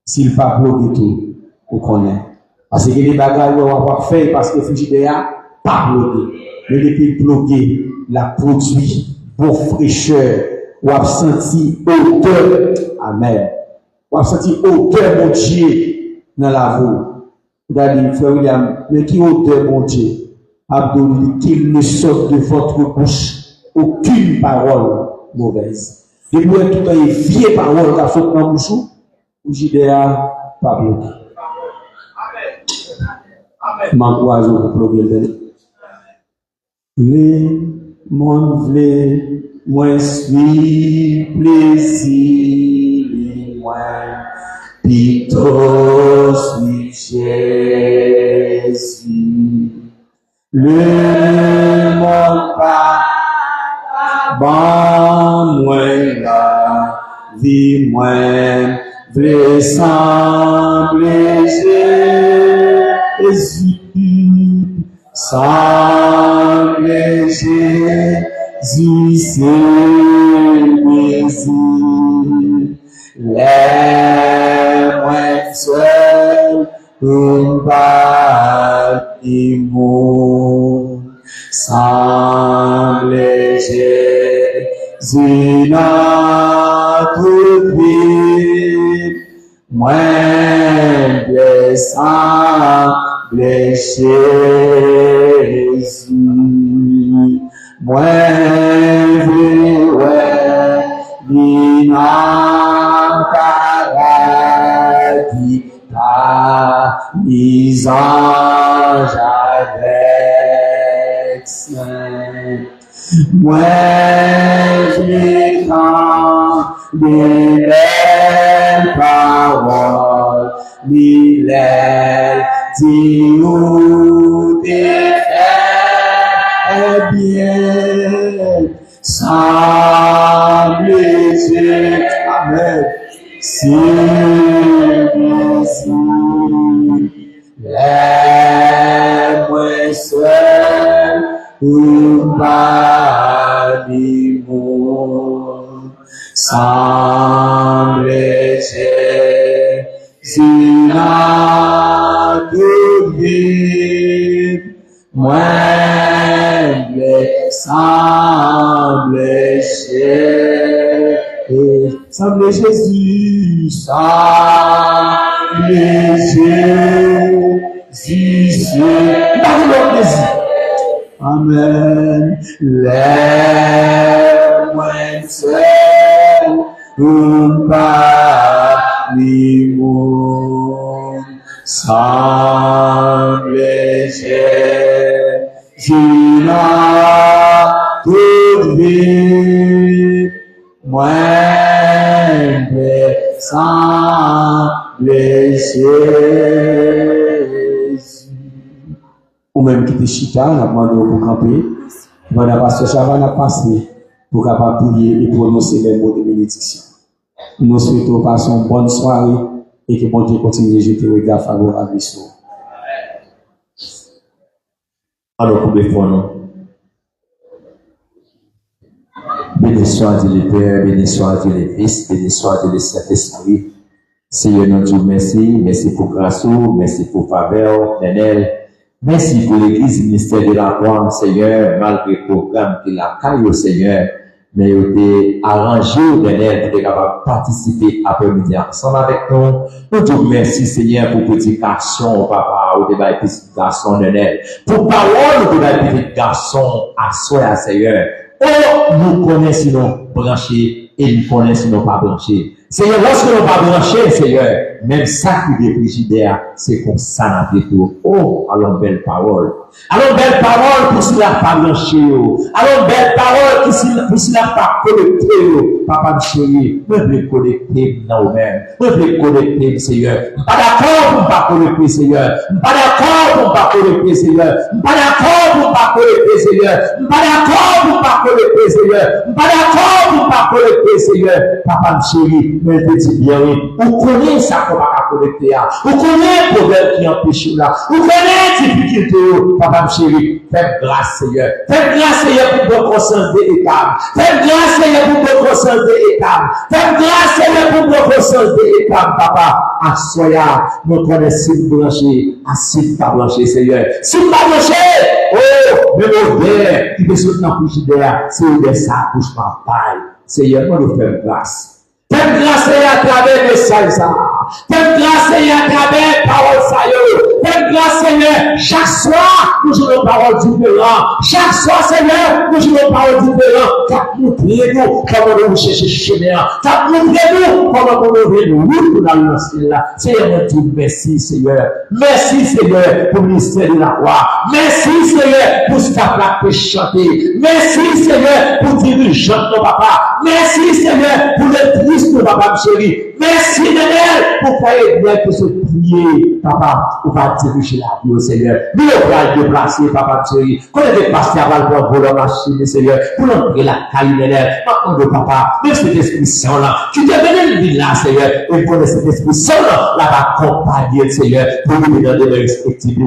S'il n'a pas bloqué tout, vous connaissez. Parce que les bagages ne vont pas faire parce que le frigidaire n'a pas bloqué. Mais depuis bloqué, la produit, pour fraîcheur, ou a senti odeur. Amen. Ou a senti odeur, mon Dieu, dans la voix. Vous avez dit, frère William, mais qui odeur, mon Dieu? Abdou, qu'il ne sorte de votre bouche aucune parole mauvaise. Et vous êtes tout à fait vieille parole qui a sorti dans la bouche, ou j'idéa pas bloqué. M'encourage pour bloquer. Les mon vle, moi suis plaisir, moi plutôt suis Jésus. Le monde pas bon moi la vie moi vle sembler Jésus. Semble Jésus, c'est Jésus. Les moins seuls, un bâtiment. Semble Jésus, notre vie. Moins blessant. Jésus, moi ouais, paradis, mis anges avec saint. Moi j'entends les belles paroles, les Dieu t'es bien, semble Jésus, Amen. C'est Jésus, les moins seuls, ou pas du monde, semble Jésus, moi, semble Jésus, semble Jésus, dans le plaisir. Amen. Les moins seuls, pas les mots, semblent Jésus n'a tout vu, moins semble Jésus. Ou même qui était chita, on a demandé pour camper. Voilà, pasteur Chavan a passé pour capable prier et prononcer les mots de bénédiction. Nous souhaitons passer une bonne soirée et que bon Dieu continue de jeter un regard favorable sur nous. Alors, pour les nous. Béni soit Dieu le Père, béni soit Dieu le Fils, béni soit Dieu le Saint-Esprit. Seigneur, nous disons merci, merci pour grâce, merci pour faveur, Nenel. Merci pour l'église ministère de la croix, Seigneur, malgré le programme qu'il a caillé, Seigneur, mais il était arrangé, Nenel, pour être capable de participer après-midi ensemble avec nous. Nous disons merci, Seigneur, pour petit garçon, papa, au débat petit garçon, Nenel. Pour parole, au débat petit garçon, à soi, Seigneur. Oh, nous connaissons nos branchés et nous connaissons nos pas branchés. Seigneur, lorsque nous pas branchés, Seigneur, même ça qui est frigidaire, c'est comme ça n'a tout. Oh, alors belle parole. Alors belle parole pour cela pas branché. Alors belle parole pour cela pas connecté. Papa chéri, nous voulons connecter nous-mêmes. Nous voulons connecter, Seigneur. Pas d'accord pour pas connecter, Seigneur. Pas d'accord pour pas connecter, Seigneur. Pas d'accord pour pas connecter, Seigneur. Pas d'accord pour pas connecter, Seigneur. Pas d'accord pour pas connecter, Seigneur. Papa chéri, mais je dis bien oui. Vous connaissez ça qu'on va connecter. Vous connaissez le problème qui empêche là. Vous connaissez les difficultés. Papa chéri, faites grâce, Seigneur. Faites grâce, Seigneur, pour votre conscience d'étable. Faites grâce, Seigneur, pour votre conscience d'étable. Faites grâce, Seigneur, pour votre conscience d'étable, papa. Assoya, nous connaissons si branché, assis pas branché, Seigneur. Si pas branché, oh, mais mon père, qui peut sauter dans le frigidaire, c'est de ça, bouche par paille. Seigneur, nous nous faisons grâce. Faites grâce, Seigneur, à travers les messages, ça. Faites grâce, Seigneur, à travers les paroles, ça. Faites grâce, Seigneur, chaque soir, nous jouons paroles différentes. Chaque soir, Seigneur, nous jouons paroles différentes. T'as montré nous comment nous chercher chemin. T'as montré nous comment nous ouvrir nous pour la lancer là. Seigneur, nous disons merci, Seigneur. Merci, Seigneur, pour le ministère de la croix. Merci, Seigneur, pour ce qu'on a fait chanter. Merci, Seigneur, pour diriger nos papa. Merci, Seigneur, pour le triste de papa chéri. Merci, Daniel, pour faire bien que ce prier, papa, pour pas diriger la vie au Seigneur. Nous devons déplacer, papa chéri. Quand on est passé à Valbon pour la machine, Seigneur, pour l'entrer la caille, maintenant de papa, même cet esprit saint là, tu t'es venu le là, Seigneur, et pour cet esprit saint là, va accompagner, Seigneur, pour nous dans des respectives,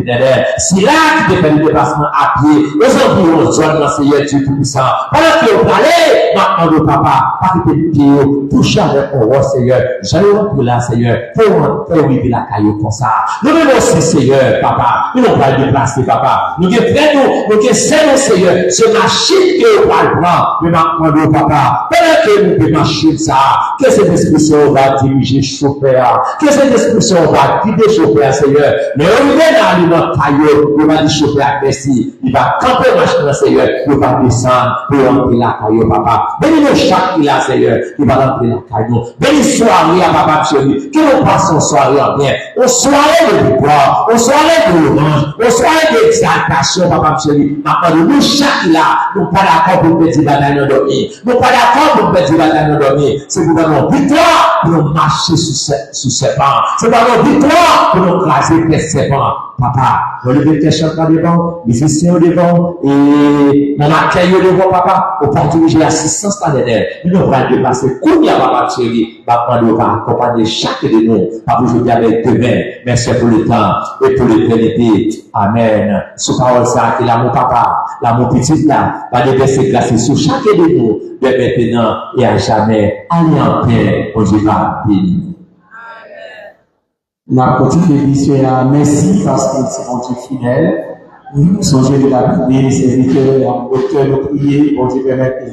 si là, tu t'es fait le déplacement à pied, aux environs, zone, Seigneur, Dieu tout-puissant, pendant que vous parlez, maintenant de papa, par tes pieds, touche avec mon roi, Seigneur, j'allais rentrer là, Seigneur, pour arriver la caille comme ça. Nous venons aussi, Seigneur, papa, nous n'avons pas déplacer, papa. Nous devons faire nous devons Seigneur, ce machine que vous va le prendre, mais maintenant, de papa, pendant que nous devons machine ça, que cette expression va diriger le chauffeur, que cette expression va guider le chauffeur, Seigneur. Mais on vient dans le caillou, il va dire chauffeur, merci, il va camper la machine, Seigneur, il va descendre pour rentrer la caillou, papa. Bénis-nous chaque qui là, Seigneur, il va rentrer la caillou. Bénis soirée à papa chéri, que nous passons soirée en bien, aux soirées de victoire, aux soirées de louange, aux soirées d'exaltation, papa chéri. Maintenant, nous chaque là, nous pas d'accord pour petit bataille nous dormir. Nous pas d'accord pour petit bataille nous dormir. C'est pour nous victoire pour nous marcher sous serpent. C'est pour nous victoire pour nous craser les serpents. Papa, relevez tes chanteurs devant, musiciens devant, et mon accueil devant, papa, au point de j'ai l'assistance dans les airs. Nous devons déplacer combien, papa chéri, papa, nous va accompagner chaque de nous, papa, je dis avec demain, merci pour le temps et pour l'éternité. Amen. Sous parole ça, qu'il a mon papa, là, mon petit là, va déverser grâce sur chaque de nous, de maintenant et à jamais. Allez en paix, on dit va bénir. La petite émission là, merci parce que c'est mon Dieu fidèle. Songez de la prière, les serviteurs, en auteur de prier, on dit permettre que